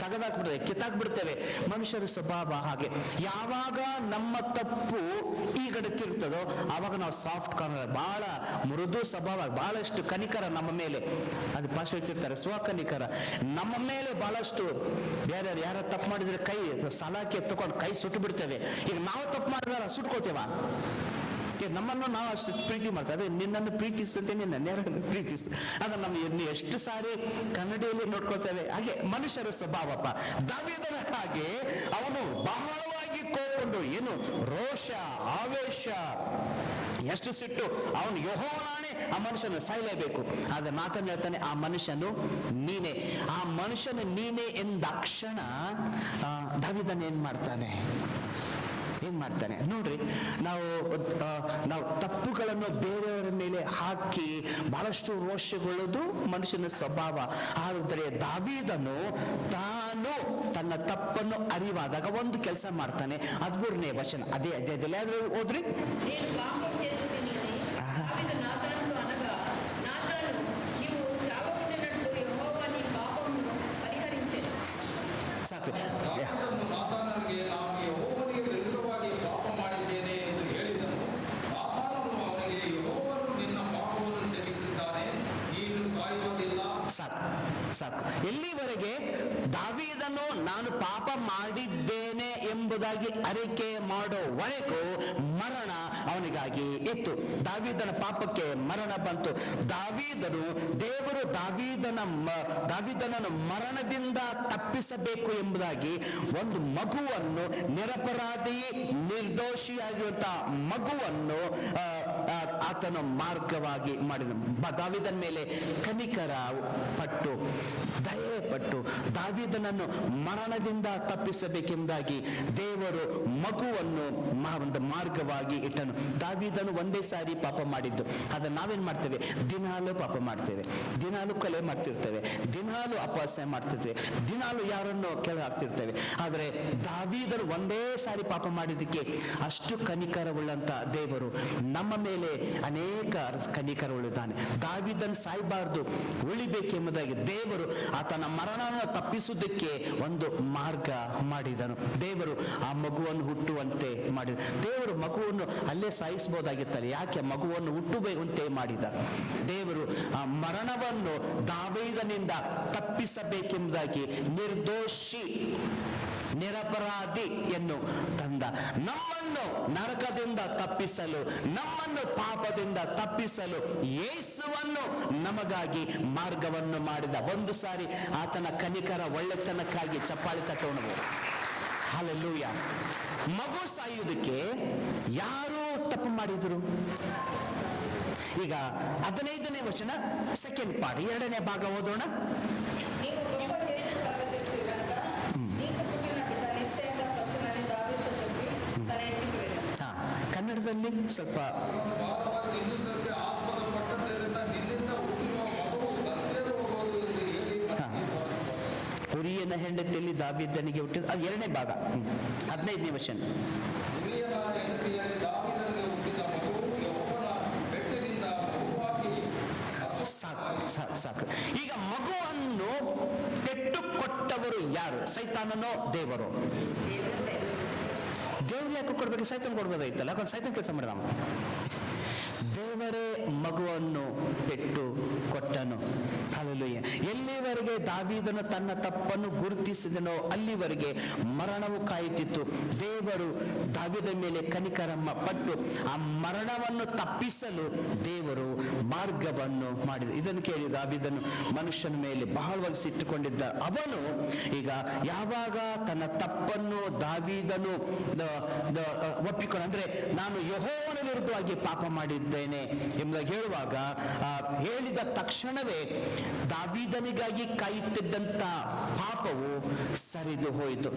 ತೆಗೆದಾಕ್ಬಿಡ್ತೇವೆ, ಕಿತ್ತಾಕ್ಬಿಡ್ತೇವೆ. ಮನುಷ್ಯರ ಸ್ವಭಾವ ಹಾಗೆ. ಯಾವಾಗ ನಮ್ಮ ತಪ್ಪು ಈ ಕಡೆ ತಿರುಗ್ತದೋ ಆವಾಗ ನಾವು ಸಾಫ್ಟ್ ಕಾರ್ನರ್, ಬಹಳ ಮೃದು ಸ್ವಭಾವ, ಬಹಳಷ್ಟು ಕನಿಕರ ನಮ್ಮ ಮೇಲೆ. ಅದು ಭಾಷೆ ಹೇಳ್ತಿರ್ತಾರೆ, ಸ್ವಕನಿಕರ. ನಮ್ಮ ಮೇಲೆ ಬಹಳಷ್ಟು ಬೇರೆ ಯಾರ ತಪ್ಪು ಮಾಡಿದ್ರೆ ಕೈ ಸಲಾಕಿ ಎತ್ತಕೊಂಡು ಕೈ ಸುಟ್ಟು ಬಿಡ್ತೇವೆ. ಈಗ ನಾವು ತಪ್ಪು ಮಾಡಿದ್ರೆ ಸುಟ್ಕೋತೇವ? ನಮ್ಮನ್ನು ನಾವು ಅಷ್ಟು ಪ್ರೀತಿ ಮಾಡ್ತಾರೆ, ಅದೇ ನಿನ್ನನ್ನು ಪ್ರೀತಿಸ್ತಂತೆ ನಿನ್ನ ನೆರಳನ್ನು ಪ್ರೀತಿಸ್ತ. ಅದನ್ನ ನಾವು ಎಷ್ಟು ಸಾರಿ ಕನ್ನಡಿಯಲ್ಲಿ ನೋಡ್ಕೊಳ್ತೇವೆ. ಹಾಗೆ ಮನುಷ್ಯರ ಸ್ವಭಾವಪ್ಪ. ದಾವೀದನ ಹಾಗೆ ಅವನು ಬಹಳವಾಗಿ ಕೋಪಗೊಂಡು, ಏನು ರೋಷ, ಆವೇಶ, ಎಷ್ಟು ಸಿಟ್ಟು, ಅವನು ಯೆಹೋವನಾಣೆ ಆ ಮನುಷ್ಯನು ಸಾಯಲೇಬೇಕು. ಆದ್ರೆ ನಾತನು ಹೇಳ್ತಾನೆ, ಆ ಮನುಷ್ಯನು ನೀನೇ. ಆ ಮನುಷ್ಯನು ನೀನೇ ಎಂದಾಕ್ಷಣ ದಾವೀದನ ಏನ್ ಮಾಡ್ತಾನೆ ನೋಡ್ರಿ. ನಾವು ತಪ್ಪುಗಳನ್ನು ಬೇರೆಯವರ ಮೇಲೆ ಹಾಕಿ ಬಹಳಷ್ಟು ರೋಷಗೊಳ್ಳೋದು ಮನುಷ್ಯನ ಸ್ವಭಾವ. ಆದರೆ ದಾವೀದನು ತಾನು ತನ್ನ ತಪ್ಪನ್ನು ಅರಿವಾದಾಗ ಒಂದು ಕೆಲಸ ಮಾಡ್ತಾನೆ. 13ನೇ ವಚನ, ಅದೇ ಅಧ್ಯಾಯದಲ್ಲಿ ಆದ್ರೂ ಓದ್ರಿ. ಸಾಕು. ನಾತಾನನಿಗೆ, ನಾನು ಯೆಹೋವನಿಗೆ ವಿರುದ್ಧವಾಗಿ ಪಾಪ ಮಾಡಿದ್ದೇನೆ ಎಂದು ಹೇಳಿದನು. ನಾತಾನನು ಅವನಿಗೆ, ಯೆಹೋವನು ನಿನ್ನ ಪಾಪವನ್ನು ಕ್ಷಮಿಸಿದ್ದಾನೆ, ನೀನು ಸಾಯುವುದಿಲ್ಲ. ಸಾಕು. ಎಲ್ಲಿವರೆಗೆ ದಾವೀದನು ನಾನು ಪಾಪ ಮಾಡಿದ್ದೇನೆ ಎಂಬುದಾಗಿ ಅರಿಕೆ ಮಾಡೋವರೆಗೂ ಮರಣ ಅವನಿಗಾಗಿ ಇತ್ತು. ದಾವೀದನ ಪಾಪಕ್ಕೆ ಮರಣ ಬಂತು. ದೇವರು ದಾವೀದನನ್ನು ಮರಣದಿಂದ ತಪ್ಪಿಸಬೇಕು ಎಂಬುದಾಗಿ ಒಂದು ಮಗುವನ್ನು, ನಿರಪರಾಧಿ ನಿರ್ದೋಷಿಯಾಗಿರುವಂತಹ ಮಗುವನ್ನು ಆತನ ಮಾರ್ಗವಾಗಿ ಮಾಡಿದನು. ದಾವೀದನ ಮೇಲೆ ಕನಿಕರ ಪಟ್ಟು, ದಯೆ ಪಟ್ಟು ದಾವೀದನನ್ನು ಮರಣದಿಂದ ತಪ್ಪಿಸಬೇಕೆಂಬುದಾಗಿ ದೇವರು ಮಗುವನ್ನು ಒಂದು ಮಾರ್ಗವಾಗಿ ಇಟ್ಟನು. ದಾವೀದನು ಒಂದೇ ಸಾರಿ ಪಾಪ ಮಾಡಿದ್ದು. ಅದನ್ನ ನಾವೇನ್ ಮಾಡ್ತೇವೆ? ದಿನಾಲು ಪಾಪ ಮಾಡ್ತೇವೆ, ದಿನಾಲು ಕೊಲೆ ಮಾಡ್ತಿರ್ತೇವೆ, ದಿನಾಲು ಅಪಹಾಸ್ಯ ಮಾಡ್ತಿರ್ತೇವೆ, ದಿನಾಲು ಯಾರನ್ನು ಕೆಳಗೆ ಹಾಕ್ತಿರ್ತೇವೆ. ಆದರೆ ದಾವೀದನು ಒಂದೇ ಸಾರಿ ಪಾಪ ಮಾಡಿದ್ದಕ್ಕೆ ಅಷ್ಟು ಕನಿಕರವುಳ್ಳಂತ ದೇವರು ನಮ್ಮ ಮೇಲೆ ಅನೇಕ ಕನಿಕರವುಳ್ಳಿದ್ದಾನೆ. ದಾವೀದನು ಸಾಯಬಾರ್ದು, ಉಳಿಬೇಕೆಂಬುದಾಗಿ ದೇವರು ಆತನ ಮರಣವನ್ನು ತಪ್ಪಿಸುವುದಕ್ಕೆ ಒಂದು ಮಾರ್ಗ ಮಾಡಿದನು. ದೇವರು ಆ ಮಗುವನ್ನು ಹುಟ್ಟುವಂತೆ ಮಾಡಿದ. ದೇವರು ಮಗುವನ್ನು ಅಲ್ಲೇ ಸಾಯಿಸಬಹುದಾಗಿರ್ತಾರೆ, ಯಾಕೆ ಮಗುವನ್ನು ಹುಟ್ಟುವಂತೆ ಮಾಡಿದ? ದೇವರು ಆ ಮರಣವನ್ನು ದಾವೀದನಿಂದ ತಪ್ಪಿಸಬೇಕೆಂಬುದಾಗಿ ನಿರ್ದೋಷಿ, ನಿರಪರಾಧಿಯನ್ನು ತಂದ. ನಮ್ಮನ್ನು ನರಕದಿಂದ ತಪ್ಪಿಸಲು, ನಮ್ಮನ್ನು ಪಾಪದಿಂದ ತಪ್ಪಿಸಲು ಯೇಸುವನ್ನು ನಮಗಾಗಿ ಮಾರ್ಗವನ್ನು ಮಾಡಿದ. ಒಂದು ಸಾರಿ ಆತನ ಕನಿಕರ ಒಳ್ಳೆತನಕ್ಕಾಗಿ ಚಪ್ಪಾಳಿ ತಟ್ಟೋಣ. ಹಲ್ಲೆಲೂಯಾ. ಮಗು ಸಾಯುವುದಕ್ಕೆ ಯಾರು ತಪ್ಪು ಮಾಡಿದ್ರು? ಈಗ 15ನೇ ವಚನ ಸೆಕೆಂಡ್ ಪಾರ್ಟ್, 2ನೇ ಭಾಗ ಓದೋಣ. ಕನ್ನಡದಲ್ಲಿ ಸ್ವಲ್ಪ ಹುರಿಯನ ಹೆಂಡತಿಯಲ್ಲಿ ದಾವೀದನಿಗೆ ಹುಟ್ಟಿದ, ಅದು 2ನೇ ಭಾಗ, 15ನೇ ವಚನ. ಸಾಕು. ಈಗ ಮಗುವನ್ನು ಪೆಟ್ಟು ಕೊಟ್ಟವರು ಯಾರು? ಸೈತಾನನೋ ದೇವರು? ದೇವ್ರು ಯಾಕೆ ಕೊಡ್ಬೇಕು? ಸೈತಾನ್ ಕೊಡ್ಬೋದಾಯ್ತಲ್ಲ, ಯಾಕಂದ್ರೆ ಸೈತಾನ್ ಕೆಲಸ ಮಾಡಿದ. ದೇವರೇ ಮಗುವನ್ನು ಪೆಟ್ಟು ಕೊಟ್ಟನು. ಹಲ್ಲೆಲೂಯಾ. ಎಲ್ಲಿವರೆಗೆ ದಾವೀದನು ತನ್ನ ತಪ್ಪನ್ನು ಗುರುತಿಸಿದನೋ ಅಲ್ಲಿವರೆಗೆ ಮರಣವು ಕಾಯುತ್ತಿತ್ತು. ದೇವರು ದಾವೀದನ ಮೇಲೆ ಕನಿಕರಮ್ಮ ಪಟ್ಟು ಆ ಮರಣವನ್ನು ತಪ್ಪಿಸಲು ದೇವರು ಮಾರ್ಗವನ್ನು ಮಾಡಿದ. ಇದನ್ನು ಕೇಳಿ ದಾವೀದನು ಮನುಷ್ಯನ ಮೇಲೆ ಬಹಳವಾಗಿ ಸಿಟ್ಟುಕೊಂಡಿದ್ದ. ಅವನು ಈಗ ಯಾವಾಗ ತನ್ನ ತಪ್ಪನ್ನು ದಾವೀದನು ಒಪ್ಪಿಕೊಂಡು, ಅಂದ್ರೆ ನಾನು ಯೆಹೋವನ ವಿರುದ್ಧವಾಗಿ ಪಾಪ ಮಾಡಿದ್ದೇನೆ ಎಂಬುದಾಗಿ ಹೇಳುವಾಗ, ಹೇಳಿದ ತಕ್ಷಣವೇ ದಾವೀದನಿಗಾಗಿ ಕಾಯುತ್ತಿದ್ದಂತ ಪಾಪವು ಸರಿದು ಹೋಯಿತು.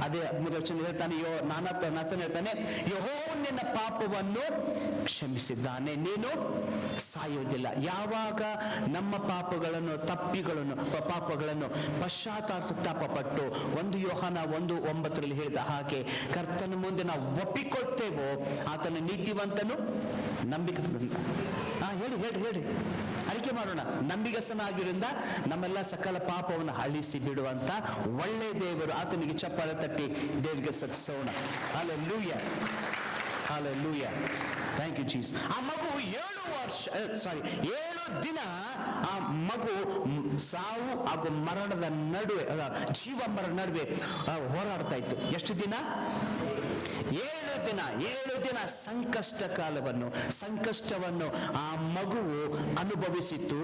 ಅದೇ 13 ಹೇಳ್ತಾನೆ, ನಾತನು ಹೇಳ್ತಾನೆ, ಯೆಹೋವನು ನಿನ್ನ ಪಾಪವನ್ನು ಕ್ಷಮಿಸಿದ್ದಾನೆ, ನೀನು ಸಾಯುವುದಿಲ್ಲ. ಯಾವಾಗ ನಮ್ಮ ಪಾಪಗಳನ್ನು ಪಶ್ಚಾತ್ತಾಪ ಪಟ್ಟು 1 ಯೋಹಾನ 1:9 ಹೇಳಿದ ಹಾಗೆ ಕರ್ತನ ಮುಂದೆ ನಾವು ಒಪ್ಪಿಕೊಳ್ತೇವೋ ಆತನ ನೀತಿವಂತನು ಹೇಳಿ ಅರಿಕೆ ಮಾಡೋಣ. ನಂಬಿಗಸ್ತನಾಗಿರಿಂದ ನಮ್ಮೆಲ್ಲ ಸಕಲ ಪಾಪವನ್ನು ಅಳಿಸಿ ಬಿಡುವಂತ ಒಳ್ಳೆ ದೇವರು. ಆತನಿಗೆ ಚಪ್ಪಾಳೆ ತಟ್ಟಿ ದೇವರಿಗೆ ಸ್ತುತಿಸೋಣ. Hallelujah, hallelujah. Thank you Jesus. ಆ ಮಗು 7 ದಿನ ಆ ಮಗು ಸಾವು ಹಾಗೂ ಮರಣದ ನಡುವೆ, ಜೀವ ಮರಣ ನಡುವೆ ಹೋರಾಡ್ತಾ ಇತ್ತು. ಎಷ್ಟು ದಿನ? 7 7 ದಿನ ಸಂಕಷ್ಟ ಕಾಲವನ್ನು, ಸಂಕಷ್ಟವನ್ನು ಆ ಮಗುವು ಅನುಭವಿಸಿತು.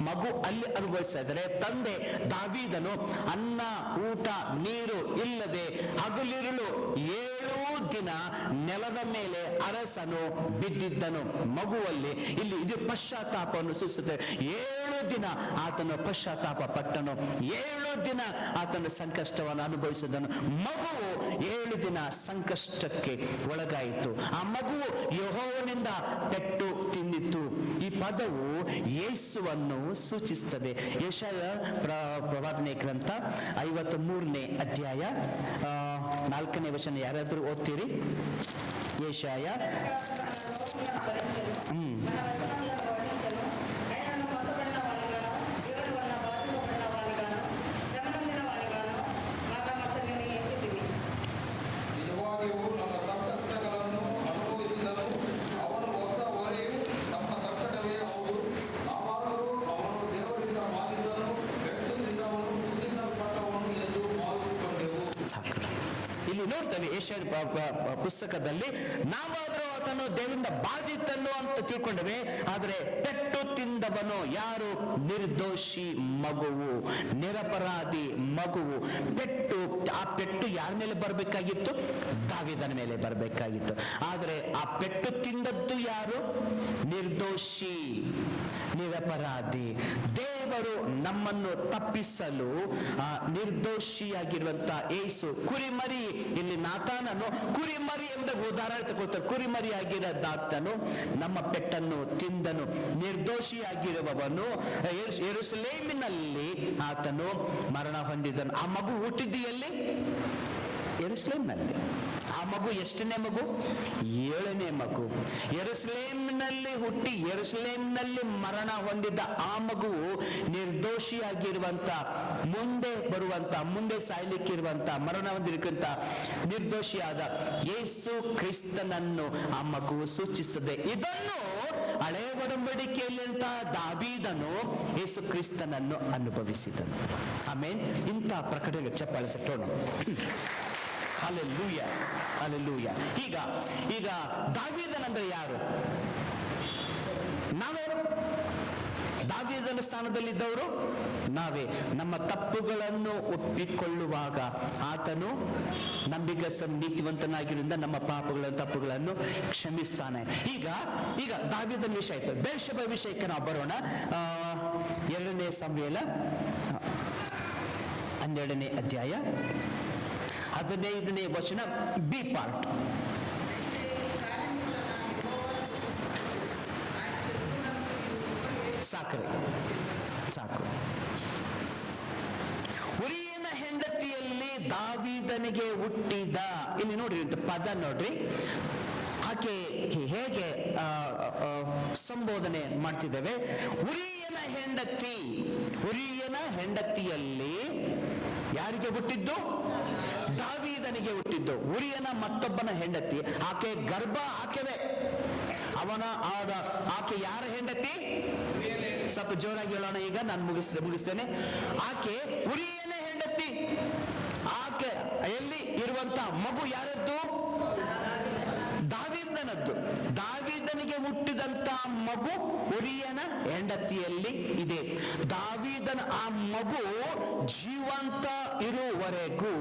ಮಗು ಅಲ್ಲಿ ಅನುಭವಿಸಿದರೆ ತಂದೆ ದಾವೀದನು ಅನ್ನ ಊಟ ನೀರು ಇಲ್ಲದೆ ಹಗಲಿರುಳು 7 ದಿನ ನೆಲದ ಮೇಲೆ ಅರಸನು ಬಿದ್ದಿದ್ದನು. ಮಗುವಲ್ಲಿ ಇದು ಪಶ್ಚಾತ್ತಾಪವನ್ನು ಸೂಚಿಸುತ್ತೆ. 7 ದಿನ ಆತನು ಪಶ್ಚಾತ್ತಾಪ ಪಟ್ಟನು. 7 ದಿನ ಆತನು ಸಂಕಷ್ಟವನ್ನು ಅನುಭವಿಸಿದನು. ಮಗುವು 7 ದಿನ ಸಂಕಷ್ಟಕ್ಕೆ ಒಳಗಾಯಿತು. ಆ ಮಗುವು ಯೆಹೋವನಿಂದ ಪೆಟ್ಟು ತಿಂದಿತ್ತು. ಈ ಪದವು ಯೇಸುವನ್ನು ಸೂಚಿಸುತ್ತದೆ. ಯೆಶಾಯ ಪ್ರವಾದನೆ ಗ್ರಂಥ 53ನೇ ಅಧ್ಯಾಯ 4ನೇ ವಚನ ಯಾರಾದರೂ ಓದ್ತೀರಿ? ಯೆಶಾಯ ನೋಡ್ತೇವೆ ಯೆಶಾಯ ಪುಸ್ತಕದಲ್ಲಿ ನಾವಾದರೂ ಆತನು ದೇವರಿಂದ ಬಾಧಿತನು ಅಂತ ತಿಳ್ಕೊಂಡವೆ. ಆದರೆ ಪೆಟ್ಟು ತಿಂದವನು ಯಾರು? ನಿರ್ದೋಷಿ ಮಗುವು, ನಿರಪರಾಧಿ ಮಗುವು. ಆ ಪೆಟ್ಟು ಯಾರ ಮೇಲೆ ಬರಬೇಕಾಗಿತ್ತು? ದಾವೀದನ ಮೇಲೆ ಬರಬೇಕಾಗಿತ್ತು. ಆದರೆ ಆ ಪೆಟ್ಟು ತಿಂದದ್ದು ಯಾರು? ನಿರ್ದೋಷಿ, ನಿರಪರಾಧಿ. ದೇವರು ನಮ್ಮನ್ನು ತಪ್ಪಿಸಲು ನಿರ್ದೋಷಿಯಾಗಿರುವಂತ ಯೇಸು ಕುರಿಮರಿ. ಇಲ್ಲಿ ನಾತಾನನು ಕುರಿಮರಿ ಎಂಬ ಉದಾಹರಣೆ ತಗೊಳ್ತಾರೆ. ಕುರಿಮರಿ ಆಗಿರೋದಾತನು ನಮ್ಮ ಪೆಟ್ಟನ್ನು ತಿಂದನು. ನಿರ್ದೋಷಿಯಾಗಿರುವವನು ಯೆರೂಸಲೇಮಿನಲ್ಲಿ ಆತನು ಮರಣ ಹೊಂದಿದನು. ಆ ಮಗು ಹುಟ್ಟಿದ್ದೆಯಲ್ಲಿ? ಯೆರೂಸಲೇಮಿನಲ್ಲಿ. ಆ ಮಗು ಎಷ್ಟನೇ ಮಗು? 7ನೇ ಮಗು. ಯೆರೂಸಲೇಮಿನಲ್ಲಿ ಹುಟ್ಟಿ ಯೆರೂಸಲೇಮಿನಲ್ಲಿ ಮರಣ ಹೊಂದಿದ್ದ ಆ ಮಗುವು ನಿರ್ದೋಷಿಯಾಗಿರುವಂತ, ಮುಂದೆ ಸಾಯ್ಲಿಕ್ಕಿರುವಂತ, ಮರಣ ಹೊಂದಿರುವಂತ ನಿರ್ದೋಷಿಯಾದ ಯೇಸು ಕ್ರಿಸ್ತನನ್ನು ಆ ಮಗುವು ಸೂಚಿಸುತ್ತದೆ. ಇದನ್ನು ಹಳೆಯ ಒಡಂಬಡಿಕೆಯಲ್ಲಿಂತ ದಾವೀದನು ಯೇಸು ಕ್ರಿಸ್ತನನ್ನು ಅನುಭವಿಸಿದನು. ಆಮೇನ್. ಇಂಥ ಪ್ರಕಟಣೆ ಚಪ್ಪಾಳೆ ತಟ್ಟೋಣ. Hallelujah, hallelujah. ಈಗ ದಾವೀದನಂದ್ರೆ ಯಾರು? ನಾವೇ. ದಾವೀದನ ಸ್ಥಾನದಲ್ಲಿದ್ದವರು ನಾವೇ. ನಮ್ಮ ತಪ್ಪುಗಳನ್ನು ಒಪ್ಪಿಕೊಳ್ಳುವಾಗ ಆತನು ನಂಬಿಗಸ್ತ ನೀತಿವಂತನಾಗಿರಿಂದ ನಮ್ಮ ತಪ್ಪುಗಳನ್ನು ಕ್ಷಮಿಸ್ತಾನೆ. ಈಗ ದಾವೀದನ ವಿಷಯ ಆಯ್ತು. ಬೇರ್ಷೆಬ ವಿಷಯಕ್ಕೆ ನಾವು ಬರೋಣ. 2ನೇ ಸಮುವೇಲ 12ನೇ ಅಧ್ಯಾಯ 15ನೇ ವಚನ ಬಿ ಪಾರ್ಟ್. ಸಾಕು. ಉರಿಯನ ಹೆಂಡತಿಯಲ್ಲಿ ದಾವೀದನಿಗೆ ಹುಟ್ಟಿದ, ಇಲ್ಲಿ ನೋಡ್ರಿ ಪದ ನೋಡ್ರಿ, ಆಕೆ ಹೇಗೆ ಸಂಬೋಧನೆ ಮಾಡ್ತಿದ್ದೇವೆ. ಉರಿಯನ ಹೆಂಡತಿಯಲ್ಲಿ ಯಾರಿಗೆ ಹುಟ್ಟಿದ್ದು? ದಾವೀದನಿಗೆ ಹುಟ್ಟಿದ್ದು. ಉರಿಯನ ಮತ್ತೊಬ್ಬನ ಹೆಂಡತಿ, ಆಕೆ ಗರ್ಭ ಆಕೆವೆ. ಆಕೆ ಯಾರ ಹೆಂಡತಿ? ಸ್ವಲ್ಪ ಜೋರಾಗಿ ಹೇಳೋಣ. ಈಗ ನಾನು ಮುಗಿಸ್ತೇನೆ. ಆಕೆ ಉರಿಯನ ಹೆಂಡತಿ. ಆಕೆ ಎಲ್ಲಿ ಇರುವಂತ ಮಗು ಯಾರದ್ದು? ದಾವೀದನದ್ದು. ದಾವೀದನಿಗೆ ಹುಟ್ಟಿದಂತ ಮಗು ಉರಿಯನ ಹೆಂಡತಿಯಲ್ಲಿ ಇದೆ. ದಾವೀದನ ಆ ಮಗು ಜೀವಂತ ಇರುವವರೆಗೂ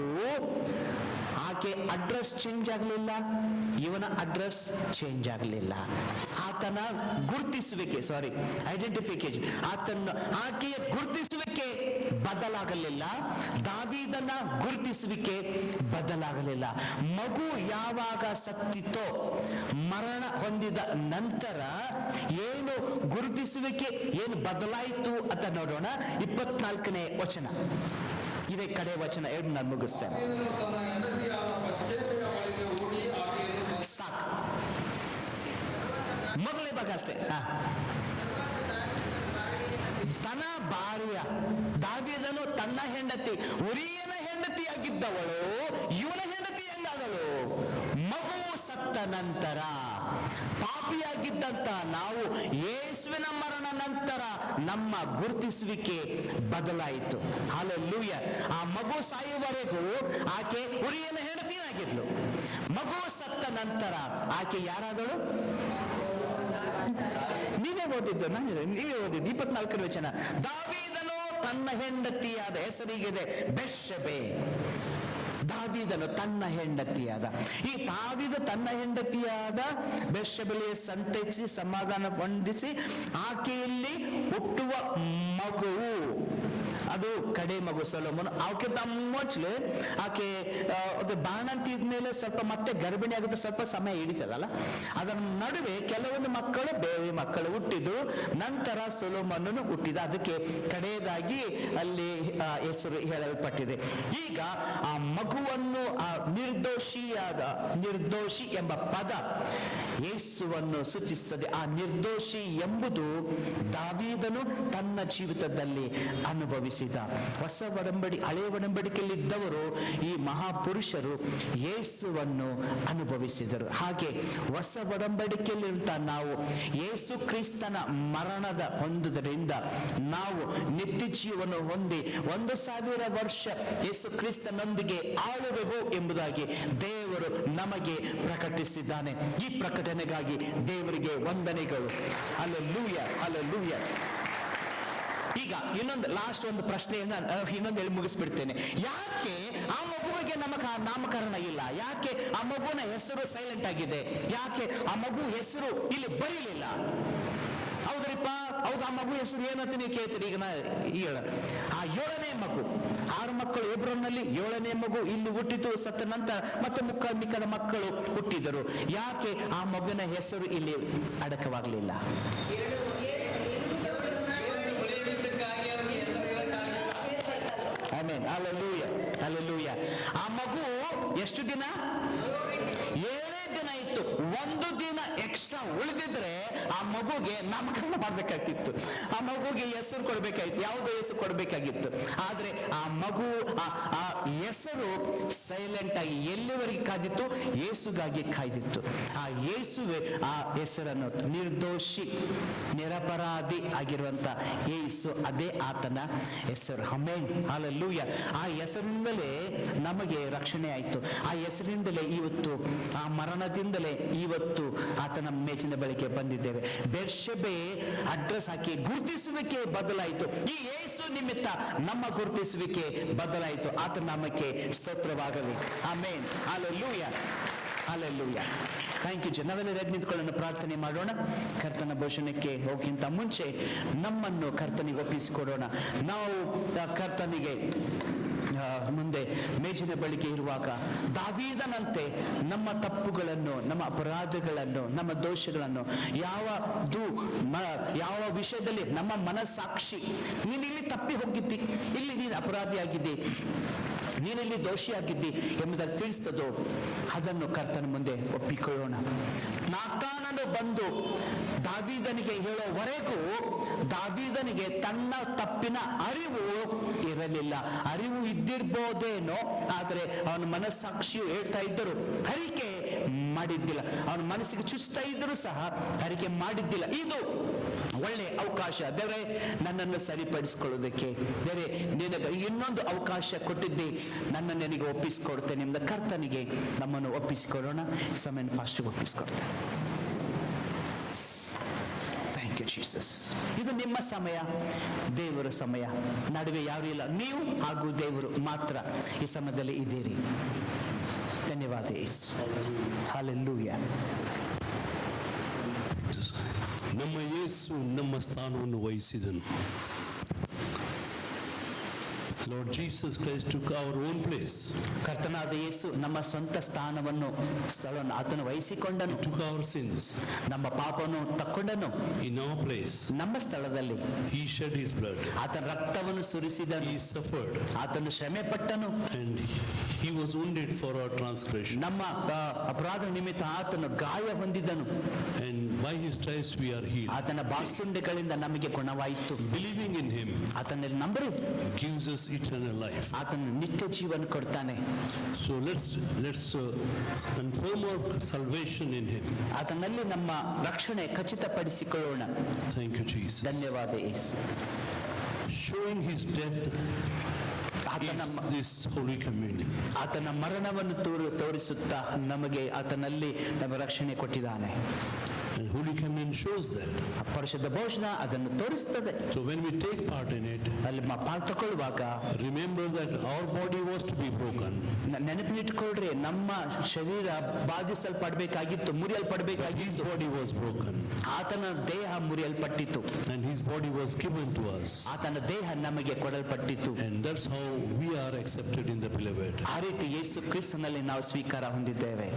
ಆಕೆ ಅಡ್ರೆಸ್ ಚೇಂಜ್ ಆಗಲಿಲ್ಲ, ಇವನ ಅಡ್ರೆಸ್ ಚೇಂಜ್ ಆಗಲಿಲ್ಲ. ಆತನ ಗುರುತಿಸುವಿಕೆ, ಐಡೆಂಟಿಫಿಕೇಶನ್, ಆಕೆಯ ಗುರುತಿಸುವಿಕೆ ಬದಲಾಗಲಿಲ್ಲ. ದಾವೀದನ ಗುರುತಿಸುವಿಕೆ ಬದಲಾಗಲಿಲ್ಲ. ಮಗು ಯಾವಾಗ ಸತ್ತಿತೋ, ಮರಣ ಹೊಂದಿದ ನಂತರ ಏನು ಗುರುತಿಸುವಿಕೆ ಏನು ಬದಲಾಯಿತು ಅಂತ ನೋಡೋಣ. 24ನೇ ವಚನ, ಇದೇ ಕಡೆ ವಚನ 2 ನಾನು ಮುಗಿಸ್ತೇನೆ. ಸಾಕು, ಮೊದಲೇ ಭಾಗ ಅಷ್ಟೇ. ತನ್ನ ಭಾರ್ಯ ದಾವೀದನು ತನ್ನ ಹೆಂಡತಿ, ಉರಿಯನ ಹೆಂಡತಿಯಾಗಿದ್ದವಳು ಇವನ ಹೆಂಡತಿ ಹೆಂಗಾದಳು? ಮಗು ಸತ್ತ ನಂತರ, ಪಾಪ ಪಾಪಿಯಾಗಿದ್ದಂತ ನಾವು ಯೇಸುವಿನ ಮರಣ ನಂತರ ನಮ್ಮ ಗುರುತಿಸುವಿಕೆ ಬದಲಾಯಿತು. ಹಲ್ಲೆಲೂಯ. ಆ ಮಗು ಸಾಯುವವರೆಗೂ ಆಕೆ ಉರಿಯನ ಹೆಂಡತಿಯಾಗಿದ್ಲು. ಮಗು ಸತ್ತ ನಂತರ ಆಕೆ ಯಾರಾದಳು? ನೀವೇ ಓದಿದ್ದು, ನೀವೇ ಓದಿದ್ದು 24ನೇ ವಚನ. ದಾವೀದನು ತನ್ನ ಹೆಂಡತಿಯಾದ, ಹೆಸರಿಗಿದೆ ಬೆತ್ಷೆಬೆ. ದಾವೀದನು ತನ್ನ ಹೆಂಡತಿಯಾದ, ಈ ದಾವೀದ ತನ್ನ ಹೆಂಡತಿಯಾದ ಬೆತ್ಷೆಬೆಗೆ ಸಂತೈಸಿ ಸಮಾಧಾನ ಹೊಂದಿಸಿ ಆಕೆಯಲ್ಲಿ ಹುಟ್ಟುವ ಮಗುವು, ಅದು ಕಡೆ ಮಗು ಸೊಲೊಮೋನ್. ಆಕೆ ಮೊದಲು ಆಕೆ ಬಾಣಂತಿ ಇದ್ಮೇಲೆ ಸ್ವಲ್ಪ ಮತ್ತೆ ಗರ್ಭಿಣಿ ಆಗುತ್ತೆ, ಸ್ವಲ್ಪ ಸಮಯ ಹಿಡಿತದಲ್ಲ. ಅದರ ನಡುವೆ ಕೆಲವೊಂದು ಮಕ್ಕಳು ಬೇರೆ ಮಕ್ಕಳು ಹುಟ್ಟಿದ್ರು. ನಂತರ ಸೊಲೊಮೋನನು ಹುಟ್ಟಿದ. ಅದಕ್ಕೆ ಕಡೆಯದಾಗಿ ಅಲ್ಲಿ ಹೆಸರು ಹೇಳಲ್ಪಟ್ಟಿದೆ. ಈಗ ಆ ಮಗುವನ್ನು, ಆ ನಿರ್ದೋಷಿ ಎಂಬ ಪದ ಯೇಸುವನ್ನು ಸೂಚಿಸುತ್ತದೆ. ಆ ನಿರ್ದೋಷಿ ಎಂಬುದು ದಾವೀದನು ತನ್ನ ಜೀವಿತದಲ್ಲಿ ಅನುಭವಿಸಿದ. ಹೊಸ ಒಡಂಬಡಿ ಹಳೆಯ ಒಡಂಬಡಿಕೆಯಲ್ಲಿದ್ದವರು, ಈ ಮಹಾಪುರುಷರು ಯೇಸುವನ್ನು ಅನುಭವಿಸಿದರು. ಹಾಗೆ ಹೊಸ ಒಡಂಬಡಿಕೆಯಲ್ಲಿರುತ್ತ ನಾವು ಯೇಸು ಕ್ರಿಸ್ತನ ಮರಣದ ಹೊಂದುವುದರಿಂದ ನಾವು ನಿತ್ಯ ಜೀವನ ಹೊಂದಿ 1000 ವರ್ಷ ಯೇಸು ಕ್ರಿಸ್ತನೊಂದಿಗೆ ಆಳುವೆವು ಎಂಬುದಾಗಿ ದೇವರು ನಮಗೆ ಪ್ರಕಟಿಸಿದ್ದಾನೆ. ಈ ಪ್ರಕಟಣೆಗಾಗಿ ದೇವರಿಗೆ ವಂದನೆಗಳು. Hallelujah, hallelujah. ಈಗ ಇನ್ನೊಂದು ಲಾಸ್ಟ್ ಒಂದು ಪ್ರಶ್ನೆಯನ್ನ ಇನ್ನೊಂದು ಹೇಳಿ ಮುಗಿಸ್ಬಿಡ್ತೇನೆ. ಯಾಕೆ ಆ ಮಗುವಿಗೆ ನಾಮಕರಣ ಇಲ್ಲ? ಯಾಕೆ ಆ ಮಗುವಿನ ಹೆಸರು ಸೈಲೆಂಟ್ ಆಗಿದೆ? ಯಾಕೆ ಆ ಮಗು ಹೆಸರು ಇಲ್ಲಿ ಬರೀಲಿಲ್ಲ? ಹೌದ್ರಿಪ್ಪ, ಹೌದು. ಆ ಮಗು ಹೆಸರು ಏನಂತ ನೀವು ಕೇಳ್ತೀರಿ. ಈಗ ಹೇಳ, ಆ 7ನೇ ಮಗು, 6 ಮಕ್ಕಳು ಎಬ್ರೋನ್ನಲ್ಲಿ 7ನೇ ಮಗು ಇಲ್ಲಿ ಹುಟ್ಟಿತು. ಸತ್ತ ನಂತರ ಮತ್ತೆ ಮಿಕ್ಕದ ಮಕ್ಕಳು ಹುಟ್ಟಿದರು. ಯಾಕೆ ಆ ಮಗುವಿನ ಹೆಸರು ಇಲ್ಲಿ ಅಡಕವಾಗಲಿಲ್ಲ? Amen, hallelujah, hallelujah. ಆ ಮಗು ಎಷ್ಟು ದಿನ? 7 ದಿನ ಇತ್ತು. 1 ದಿನ ಎಕ್ಸ್ಟ್ರಾ ಉಳಿದಿದ್ರೆ ಆ ಮಗುಗೆ ನಾಮಕರಣ ಮಾಡ್ಬೇಕಾಗ್ತಿತ್ತು. ಆ ಮಗುಗೆ ಹೆಸರು ಕೊಡ್ಬೇಕಾಗಿತ್ತು, ಯಾವುದೋ ಹೆಸರು ಕೊಡ್ಬೇಕಾಗಿತ್ತು. ಆದ್ರೆ ಆ ಮಗು ಆ ಹೆಸರು ಸೈಲೆಂಟ್ ಆಗಿ ಎಲ್ಲಿವರೆಗೆ ಕಾದಿತ್ತು? ಯೇಸುಗಾಗಿ ಕಾಯ್ದಿತ್ತು. ಆ ಯೇಸುವೆ ಆ ಹೆಸರನ್ನು, ನಿರ್ದೋಷಿ, ನಿರಪರಾಧಿ ಆಗಿರುವಂತ ಯೇಸು, ಅದೇ ಆತನ ಹೆಸರು. Amen, hallelujah. ಆ ಹೆಸರಿನಿಂದಲೇ ನಮಗೆ ರಕ್ಷಣೆ ಆಯಿತು. ಆ ಹೆಸರಿನಿಂದಲೇ ಇವತ್ತು, ಆ ಮರಣದಿಂದಲೇ ಇವತ್ತು ಆತನ ಮೇಜಿನ ಬಳಿಗೆ ಬಂದಿದ್ದೇವೆ. ಬೆತ್ಷೆಬೆ ಅಡ್ರೆಸ್ ಹಾಕಿ ಗುರುತಿಸುವಿಕೆ ಬದಲಾಯಿತು. ಈ ಯೇಸು ನಿಮಿತ್ತ ನಮ್ಮ ಗುರುತಿಸುವಿಕೆ ಬದಲಾಯಿತು. ಆತನ ನಾಮಕ್ಕೆ ಸ್ತೋತ್ರವಾಗಲಿ. Amen, hallelujah, hallelujah. Thank you. ನಾವೆಲ್ಲ ಎದ್ದು ನಿಂತ್ಕೊಳ್ಳೋಣ, ಪ್ರಾರ್ಥನೆ ಮಾಡೋಣ. ಕರ್ತನ ಭೋಷಣಕ್ಕೆ ಹೋಗಿಂತ ಮುಂಚೆ ನಮ್ಮನ್ನು ಕರ್ತನಿಗೆ ಒಪ್ಪಿಸಿಕೊಡೋಣ. ನಾವು ಕರ್ತನಿಗೆ ಮುಂದೆ ಮೇಜಿನ ಬಳಿಗೆ ಇರುವಾಗ ದಾವೀದನಂತೆ ನಮ್ಮ ತಪ್ಪುಗಳನ್ನು, ನಮ್ಮ ಅಪರಾಧಗಳನ್ನು, ನಮ್ಮ ದೋಷಗಳನ್ನು, ಯಾವ ವಿಷಯದಲ್ಲಿ ನಮ್ಮ ಮನಸ್ಸಾಕ್ಷಿ, ನೀನು ಇಲ್ಲಿ ತಪ್ಪಿ ಹೋಗಿದ್ದಿ, ಇಲ್ಲಿ ನೀನು ಅಪರಾಧಿಯಾಗಿದ್ದಿ, ನೀನಿಲ್ಲಿ ದೋಷಿಯಾಗಿದ್ದಿ ಎಂಬುದನ್ನು ತಿಳಿಸ್ತದೋ ಅದನ್ನು ಕರ್ತನ ಮುಂದೆ ಒಪ್ಪಿಕೊಳ್ಳೋಣ. ನಾತಾನನು ಬಂದು ದಾವೀದನಿಗೆ ಹೇಳೋವರೆಗೂ ದಾವೀದನಿಗೆ ತನ್ನ ತಪ್ಪಿನ ಅರಿವು ಇರಲಿಲ್ಲ. ಅರಿವು ಇದ್ದಿರ್ಬೋದೇನೋ, ಆದರೆ ಅವನ ಮನಸ್ಸಾಕ್ಷಿಯು ಹೇಳ್ತಾ ಇದ್ದರು, ಅರಿಕೆ ಮಾಡಿದ್ದಿಲ್ಲ. ಅವನ ಮನಸ್ಸಿಗೆ ಚುಚ್ತಾ ಇದ್ದರೂ ಸಹ ಅರಿಕೆ ಮಾಡಿದ್ದಿಲ್ಲ. ಇದು ಒಳ್ಳೆ ಅವಕಾಶ. ದೇವರೇ, ನನ್ನನ್ನು ಸರಿಪಡಿಸಿಕೊಳ್ಳೋದಕ್ಕೆ ದೇವರೇ ನಿನಗೆ ಇನ್ನೊಂದು ಅವಕಾಶ ಕೊಟ್ಟಿದ್ದೆ, ನನ್ನ ನಿನಗೆ ಒಪ್ಪಿಸಿಕೊಡ್ತೇನೆ ಎಂಬ ಕರ್ತನಿಗೆ ನಮ್ಮನ್ನು ಒಪ್ಪಿಸಿಕೊಳ್ಳೋಣ. ಸಮಯ ಫಾಸ್ಟಿಗೆ ಒಪ್ಪಿಸಿಕೊಡ್ತೇನೆ. Thank you Jesus. ಇದು ನಿಮ್ಮ ಸಮಯ, ದೇವರ ಸಮಯ. ನಡುವೆ ಯಾರು ಇಲ್ಲ, ನೀವು ಹಾಗೂ ದೇವರು ಮಾತ್ರ ಈ ಸಮಯದಲ್ಲಿ ಇದ್ದೀರಿ. ಧನ್ಯವಾದ ಯೇಸು. ಹಲ್ಲೆಲೂಯಾ. ನಮ್ಮ ಯೇಸು ನಮ್ಮ ಸ್ಥಾನವನ್ನು ವಹಿಸಿದನು. Lord Jesus Christ took our own place. ಕರ್ತನಾದ ಯೇಸು ನಮ್ಮ ಸ್ವಂತ ಸ್ಥಳವನ್ನು ಆತನು ವಹಿಸಿಕೊಂಡನು. He took our sins. ನಮ್ಮ ಪಾಪವನ್ನು ತಕ್ಕೊಂಡನು. In our place. ನಮ್ಮ ಸ್ಥಳದಲ್ಲಿ He shed his blood. ಆತನ ರಕ್ತವನ್ನು ಸುರಿಸಿದನು. He suffered. ಆತನು ಶ್ರಮೆ ಪಟ್ಟನು. And he was wounded for our transgression. ನಮ್ಮ ಅಪರಾಧ ನಿಮಿತ್ತ ಆತನು ಗಾಯ ಹೊಂದಿದನು. And by his stripes we are healed. ಆತನ ಬಾಸುಂಡೆಗಳಿಂದ ನಮಗೆ ಗುಣವಾಯಿತು. Believing in him ಆತನಲ್ಲಿ ನಂಬರಿ gives us eternal life. ಆತನ ನಿತ್ಯ ಜೀವನ ಕೊಡ್ತಾನೆ. So let's confirm our salvation in him. ಆತನಲ್ಲಿ ನಮ್ಮ ರಕ್ಷಣೆ ಖಚಿತಪಡಿಸಿಕೊಳ್ಳೋಣ. Thank you, Jesus. ಧನ್ಯವಾದ ಯೇಸು. Showing his death ಆತನ is this Holy Communion. ಆತನ ಮರಣವನ್ನು ತೋರಿಸುತ್ತಾ ನಮಗೆ ಆತನಲ್ಲಿ ನಮ್ಮ ರಕ್ಷಣೆ ಕೊಟ್ಟಿದ್ದಾನೆ. And Holy Communion shows that. ಪರಿಶುದ್ಧ ಭೋಜನ ಅದನ್ನು ತೋರಿಸ್ತದೆ. So when we take part in it, ಅಲ್ಲಿ ಪಾಲು ತಗೊಳ್ಳುವಾಗ remember that our body was to be broken. ನೆನಪಿನಿಟ್ಕೊಳ್ರಿ, ನಮ್ಮ ಶರೀರ ಬಾಧಿಸಲ್ಪಡಬೇಕಾಗಿತ್ತು, ಮುರಿಯಲ್ಪಡಬೇಕಾಗಿತ್ತು. His body was broken. ಆತನ ದೇಹ ಮುರಿಯಲ್ಪಟ್ಟಿತು. And his body was given to us. ಆತನ ದೇಹ ನಮಗೆ ಕೊಡಲ್ಪಟ್ಟಿತು. And that's how we are accepted in the beloved. ಆ ರೀತಿ ಯೇಸು ಕ್ರಿಸ್ತನಲ್ಲಿ ನಾವು ಸ್ವೀಕಾರ ಹೊಂದಿದ್ದೇವೆ.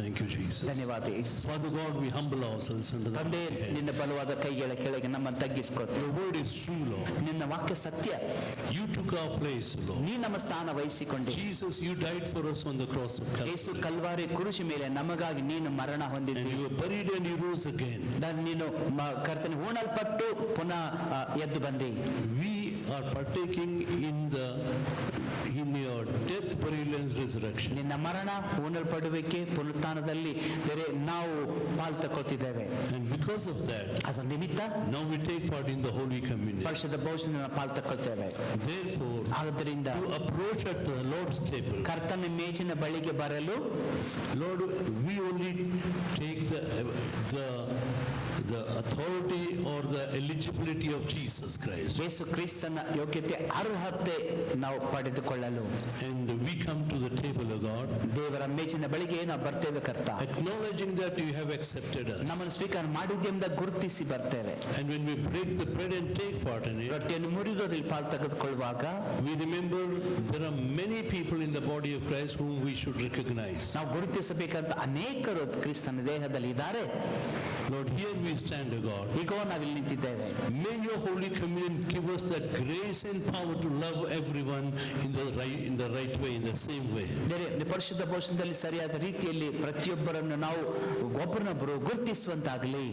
Thank you, Jesus. ಧನ್ಯವಾದ ಯೇಸು. Father God, we humble ourselves under the ತಂದೆ, hand. ನಿನ್ನ ಬಲವಾದ ಕೈಗಳ ಕೆಳಗೆ ನಮ್ಮನ್ನು ತಗ್ಗಿಸ್ಕೊಳ್ತೇವೆ. Your word is true, Lord. ನಿನ್ನ ವಾಕ್ಯ ಸತ್ಯ. You took our place, Lord. ನೀ ನಮ್ಮ ಸ್ಥಾನ ವಹಿಸಿಕೊಂಡೆ. Jesus, you died for us on the cross of Yesu Calvary. Calvary ಕುರುಚಿ ಮೇಲೆ ನಮಗಾಗಿ ನೀನು ಮರಣ And ಹೊಂದಿದ್ದೀ. you were buried and you rose again. ನೀನು ಕರ್ತನೆ ಹೂಣಲ್ಪಟ್ಟು ಪುನಃ ಎದ್ದು ಬಂದಿ. We are partaking in your death, burial and resurrection. ನಿನ್ನ ಮರಣ, ಹೂಣಲ್ಪಡುವಿಕೆ, ಪುನರುತ್ಥಾನದಲ್ಲಿ ಬೇರೆ ನಾವು ಪಾಲು ತಗೊಳ್ತಿದ್ದೇವೆ. And because of that, ಅದರ ನಿಮಿತ್ತ now we take part in the Holy Communion. ಪರಿಶುದ್ಧ ಭೋಜನ ಪಾಲು ತಗೊಳ್ತೇವೆ. Therefore, ಆದ್ದರಿಂದ to approach at the Lord's table, ಕರ್ತನ ಮೇಜಿನ ಬಳಿಗೆ ಬರಲು Lord, we only take the authority or the eligibility of Jesus Christ. ಯೇಸು ಕ್ರಿಸ್ತನ ಯೋಗ್ಯತೆ, ಅರ್ಹತೆ ನಾವು ಪಡೆದುಕೊಳ್ಳಲು And we come to the table of God, ದೇವರ ಮೇಜಿನ ಬಳಿಗೆ ನಾವು ಬರ್ತೇವೆ. ಕರ್ತ, acknowledging that you have accepted us. ನಮ್ಮನ್ನು ಸ್ವೀಕಾರ ಮಾಡಿದ್ದೆಂಬ ಗುರುತಿಸಿ ಬರ್ತೇವೆ. And when we break the bread and take part in it, ರೊಟ್ಟಿಯನ್ನು ಮುರಿದು ಅದರಲ್ಲಿ ಪಾಲು ತೆಗೆದುಕೊಳ್ಳುವಾಗ we remember there are many people in the body of Christ whom we should recognize. ನಾವು ಗುರುತಿಸಬೇಕಂತ ಅನೇಕರು ಕ್ರಿಸ್ತನ ದೇಹದಲ್ಲಿ ಇದ್ದಾರೆ. Lord, here we stand, O God. ಈಗೋ ನಾವಿಲ್ಲಿ ನಿಂತಿದ್ದೇವೆ. May your Holy Communion give us that grace and power to love everyone in the right way, in the same way. ಪರಿಶುದ್ಧ ಭೋಜನದಲ್ಲಿ ಸರಿಯಾದ ರೀತಿಯಲ್ಲಿ ಪ್ರತಿಯೊಬ್ಬರನ್ನು ನಾವು ಒಬ್ಬರನ್ನೊಬ್ಬರು ಗುರುತಿಸುವಂತಾಗಲಿ.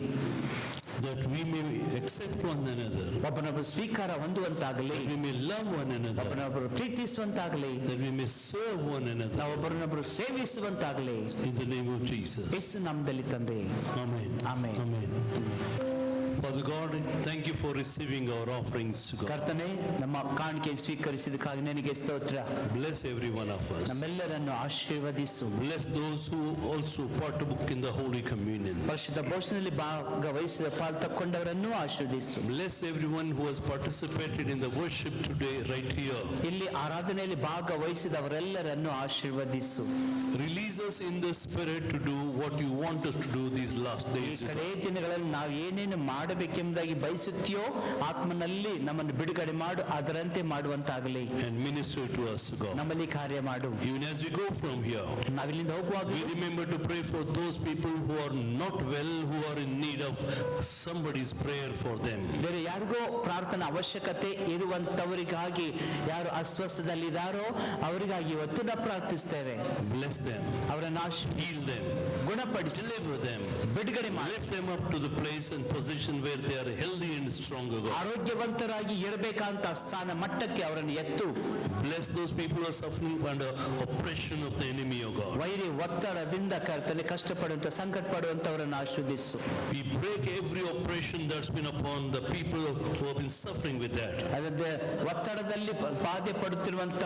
That we may accept one another. ಒಬ್ಬನೊಬ್ಬರು ಸ್ವೀಕಾರ ಹೊಂದುವಂತಾಗಲಿ. We may love one another. ಒಬ್ಬನೊಬ್ಬರು ಪ್ರೀತಿಸುವಂತಾಗಲಿ. That we may serve one another. ನಾವು ಒಬ್ಬರನ್ನೊಬ್ಬರು ಸೇವಿಸುವಂತಾಗಲಿ. In the name of Jesus. ಯೇಸು ನಾಮದಲ್ಲಿ ತಂದೆ. Amen. Amen. Amen. Father God, thank you for receiving our offerings, God. ಕರ್ತನೇ, ನಮ್ಮ ಕಾಣಿಕೆ ಸ್ವೀಕರಿಸಿದಕ್ಕಾಗಿ ನಿನಗೆ ಸ್ತೋತ್ರ. Bless every one of us. ನಮ್ಮೆಲ್ಲರನ್ನು ಆಶೀರ್ವದಿಸು. Bless those who also partook in the Holy Communion. ಪರಿಶುದ್ಧ ಭೋಜನದಲ್ಲಿ ಭಾಗವಹಿಸಿದ ಪಾಲು ತಕ್ಕೊಂಡವರನ್ನು ಆಶೀರ್ವದಿಸು. Bless everyone who has participated in the worship today right here. ಇಲ್ಲಿ ಆರಾಧನೆಯಲ್ಲಿ ಭಾಗವಹಿಸಿದವರೆಲ್ಲರನ್ನು ಆಶೀರ್ವದಿಸು. Release us in the spirit to do what you want us to do these last ಈ days. ಕಡೆ ದಿನಗಳಲ್ಲಿ ನಾವು ಏನೇನು ಮಾಡಬೇಕೆಂಬುದಾಗಿ ಬಯಸುತ್ತೀಯೋ ಆತ್ಮನಲ್ಲಿ ನಮ್ಮನ್ನು ಬಿಡುಗಡೆ ಮಾಡು, ಅದರಂತೆ ಮಾಡುವಂತಾಗಲಿ. And minister to us, God. ನಮ್ಮಲ್ಲಿ ಕಾರ್ಯ ಮಾಡು. Even as we go from here, ನಾವಿಲ್ಲಿಂದ ಹೋಗುವಾಗ we remember to pray for those people who are not well, who are in need of somebody's prayer for them. ಬೇರೆ ಯಾರಿಗೋ ಪ್ರಾರ್ಥನಾ ಅವಶ್ಯಕತೆ ಇರುವಂತವರಿಗಾಗಿ, ಯಾರು ಅಸ್ವಸ್ಥದಲ್ಲಿದ್ದಾರೋ ಅವರಿಗಾಗಿ ಇವತ್ತು ನಾವು ಪ್ರಾರ್ಥಿಸ್ತೇವೆ. Bless them, ಅವರನ್ನು heal them, ಗುಣಪಡಿಸಿ, deliver them, ಬಿಡುಗಡೆ ಮಾಡಿ, lift them up to the place and position where they are healthy and strong, God. ಆರೋಗ್ಯವಂತರಾಗಿ ಇರಬೇಕಂತ ಸ್ಥಾನ ಮಟ್ಟಕ್ಕೆ ಅವರನ್ನು ಎತ್ತು. Bless those people who are suffering under oppression of the enemy, O God. ವೈರಿ ಒತ್ತಡದಿಂದ ಕರ್ತನೆ ಕಷ್ಟಪಡುವಂತ ಸಂಕಟ ಪಡುವಂತವರನ್ನು ಆಶೀರ್ವದಿಸು. We break every oppression that's been upon the people who have been suffering with that. ಅದಕ್ಕೆ ಒತ್ತಡದಲ್ಲಿ ಬಾಧೆ ಪಡುತ್ತಿರುವಂತ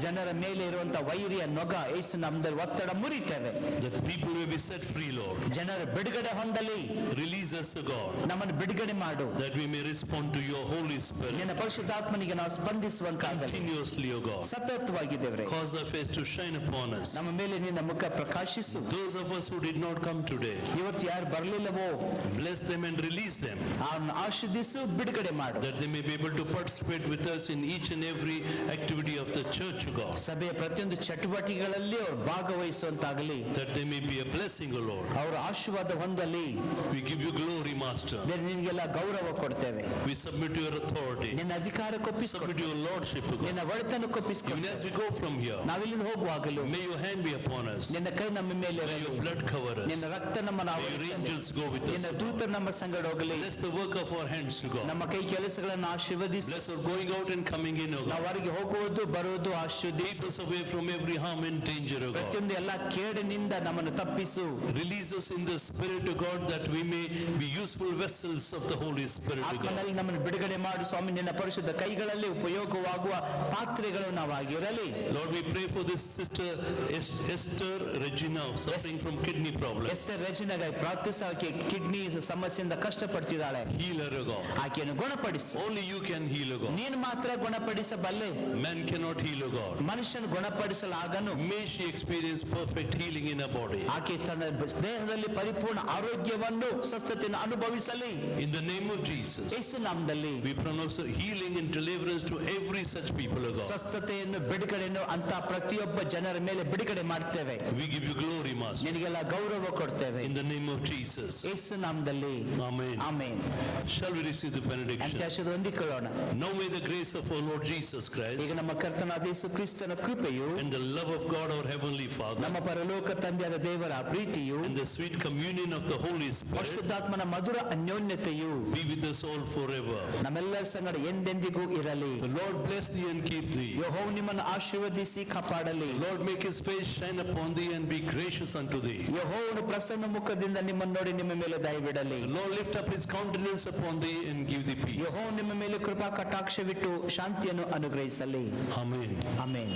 ಜನರ ಮೇಲೆ ಇರುವಂತ ವೈರಿಯ ನೊಗ ಯೇಸು ನಾಮದಲ್ಲಿ ಒತ್ತಡ ಮುರಿತೇವೆ. That people will be set free, Lord. ಜನರ ಬಿಡುಗಡೆ ಹೊಂದಲಿ. Release us, O God. ನಮ್ಮನ್ನು ಬಿಡುಗಡೆ ಮಾಡು. That we may respond to your Holy Spirit ನಿನ್ನ ಪರಿಶುದ್ಧಾತ್ಮನಿಗೆ ನಾವು ಸ್ಪಂದಿಸುವಂತಾಗಲಿ. continuously, O God. ಸತತವಾಗಿ ದೇವರೇ, Cause thy face to shine upon us. ನಮ್ಮ ಮೇಲೆ ನಿನ್ನ ಮುಖ ಪ್ರಕಾಶಿಸು. Those of us who did not come today, ಇವತ್ತು ಯಾರು ಬರಲಿಲ್ಲವೋ bless them and release them. ಅವರನ್ನು ಆಶೀರ್ವದಿಸು, ಬಿಡುಗಡೆ ಮಾಡು. That they may be able to participate with us in each and every activity of the church, O God. ಸಭೆಯ ಪ್ರತಿಯೊಂದು ಚಟುವಟಿಕೆಗಳಲ್ಲಿ ಅವರು ಭಾಗವಹಿಸುವಂತಾಗಲಿ. That they may be a blessing, O Lord. ಅವರ ಆಶೀರ್ವಾದ ಹೊಂದಲಿ. We give you glory, Master. wisdom. ನಿನಗೆಲ್ಲ ಗೌರವ ಕೊಡ್ತೇವೆ. We submit to your authority. ನಿನ್ನ ಅಧಿಕಾರಕ್ಕೆ Submit ಒಪ್ಪಿಸಿಕೊಡ್ತೇವೆ. to your lordship, O God. ನಿನ್ನ ಒಡೆತನಕ್ಕೆ Even ಒಪ್ಪಿಸಿಕೊಡ್ತೇವೆ. as we go from here, ನಾವಿಲ್ಲಿ ಹೋಗುವಾಗಲೂ may your hand be upon us. ನಿನ್ನ ಕೈ ನಮ್ಮ ಮೇಲೆ May ಇರಲಿ. your blood cover us. ನಿನ್ನ ರಕ್ತ ನಮ್ಮನ್ನು May your ಆವರಿಸಲಿ. angels go with us. ನಿನ್ನ ದೂತರು ನಮ್ಮ ಸಂಗಡ ಹೋಗಲಿ. Bless the work of our hands, O God. ನಮ್ಮ ಕೈ ಕೆಲಸಗಳನ್ನು ಆಶೀರ್ವದಿಸಿ. Bless our going out and coming in, O ನಾವು God. ಹೊರಗೆ ಹೋಗುವುದು ಬರುವುದು ಆಶೀರ್ವದಿಸಿ. Keep us away from every harm and danger, O God. ಪ್ರತಿಯೊಂದು ಎಲ್ಲ ಕೇಡಿನಿಂದ ನಮ್ಮನ್ನು ತಪ್ಪಿಸು. Release us in the Spirit, O God, that we may be useful vessels of the Holy Spirit, O God. ಆತ್ಮನಲ್ಲಿ ನಮ್ಮನ್ನು ಬಿಡುಗಡೆ ಮಾಡು ಸ್ವಾಮಿ. ನಿನ್ನ ಪರಿಶುದ್ಧ ಕೈಗಳಲ್ಲಿ ಉಪಯೋಗವಾಗುವ ಪಾತ್ರೆಗಳು ನಾವಾಗಿರಲಿ. Lord, we pray for this sister Esther Regina, suffering from kidney problems. Esther ರೆಜಿನಾಗಾಗಿ ಪ್ರಾರ್ಥಿಸೋಕೆ ಕಿಡ್ನಿ ಸಮಸ್ಯೆಯಿಂದ ಕಷ್ಟಪಡ್ತಿದ್ದಾಳೆ. Heal her, O God. ಆಕೆಯನ್ನು ಗುಣಪಡಿಸು. Only you can heal, O God. ನೀನು ಮಾತ್ರ ಗುಣಪಡಿಸಬಲ್ಲೆ. Man cannot heal, O God. ಮನುಷ್ಯನು ಗುಣಪಡಿಸಲಾಗನು. May she experience perfect healing in her body. ಆಕೆ ತನ್ನ ದೇಹದಲ್ಲಿ ಪರಿಪೂರ್ಣ ಆರೋಗ್ಯವನ್ನು ಸ್ವಸ್ಥತೆಯನ್ನು ಅನುಭವಿಸಲಿ. In the name of Jesus, ಯೇಸು ನಾಮದಲ್ಲಿ we pronounce healing and deliverance to every such people, O God. ಸ್ವಸ್ಥತೆಯನ್ನು ಬಿಡುಗಡೆಯನ್ನು ಅಂತ ಪ್ರತಿಯೊಬ್ಬ ಜನರ ಮೇಲೆ ಬಿಡುಗಡೆ ಮಾಡ್ತೇವೆ. We give you glory, Master. ನಿನಗೆಲ್ಲ ಗೌರವ ಕೊಡ್ತೇವೆ. In the name of Jesus. ಯೇಸು ನಾಮದಲ್ಲಿ Amen. Amen. Shall we receive the benediction? ಅಂತ್ಯಾಶದ ಹೊಂದಿಕೊಳ್ಳೋಣ. Now may the grace of our Lord Jesus Christ ಈಗ ನಮ್ಮ ಕರ್ತನಾದ ಯೇಸು ಕ್ರಿಸ್ತನ ಕೃಪೆಯು, and the love of God our Heavenly Father ನಮ್ಮ ಪರಲೋಕ ತಂದೆಯಾದ ದೇವರ ಪ್ರೀತಿಯು, and the sweet communion of the Holy Spirit ಪರಿಶುದ್ಧಾತ್ಮನ Madhura ಅನ್ಯೋನ್ಯತೆಯು be with us all forever. ನಮ್ಮೆಲ್ಲರ ಸಂಗಡ ಎಂದೆಂದಿಗೂ ಇರಲಿ. The Lord bless thee and keep thee. ಯೆಹೋವನು ನಿಮ್ಮನ್ನು ಆಶೀರ್ವದಿಸಿ ಕಾಪಾಡಲಿ. Lord make his face shine upon thee and be gracious unto thee. ಯೆಹೋವನು ಪ್ರಸನ್ನ ಮುಖದಿಂದ ನಿಮ್ಮನ್ನು ನೋಡಿ ನಿಮ್ಮ ಮೇಲೆ ದಯವಿಡಲಿ. The Lord lift up his countenance upon thee and give thee peace. ಯೆಹೋವನು ನಿಮ್ಮ ಮೇಲೆ ಕೃಪಾ ಕಟಾಕ್ಷವಿಟ್ಟು ಶಾಂತಿಯನ್ನು ಅನುಗ್ರಹಿಸಲಿ. Amen. ಆಮೆನ್.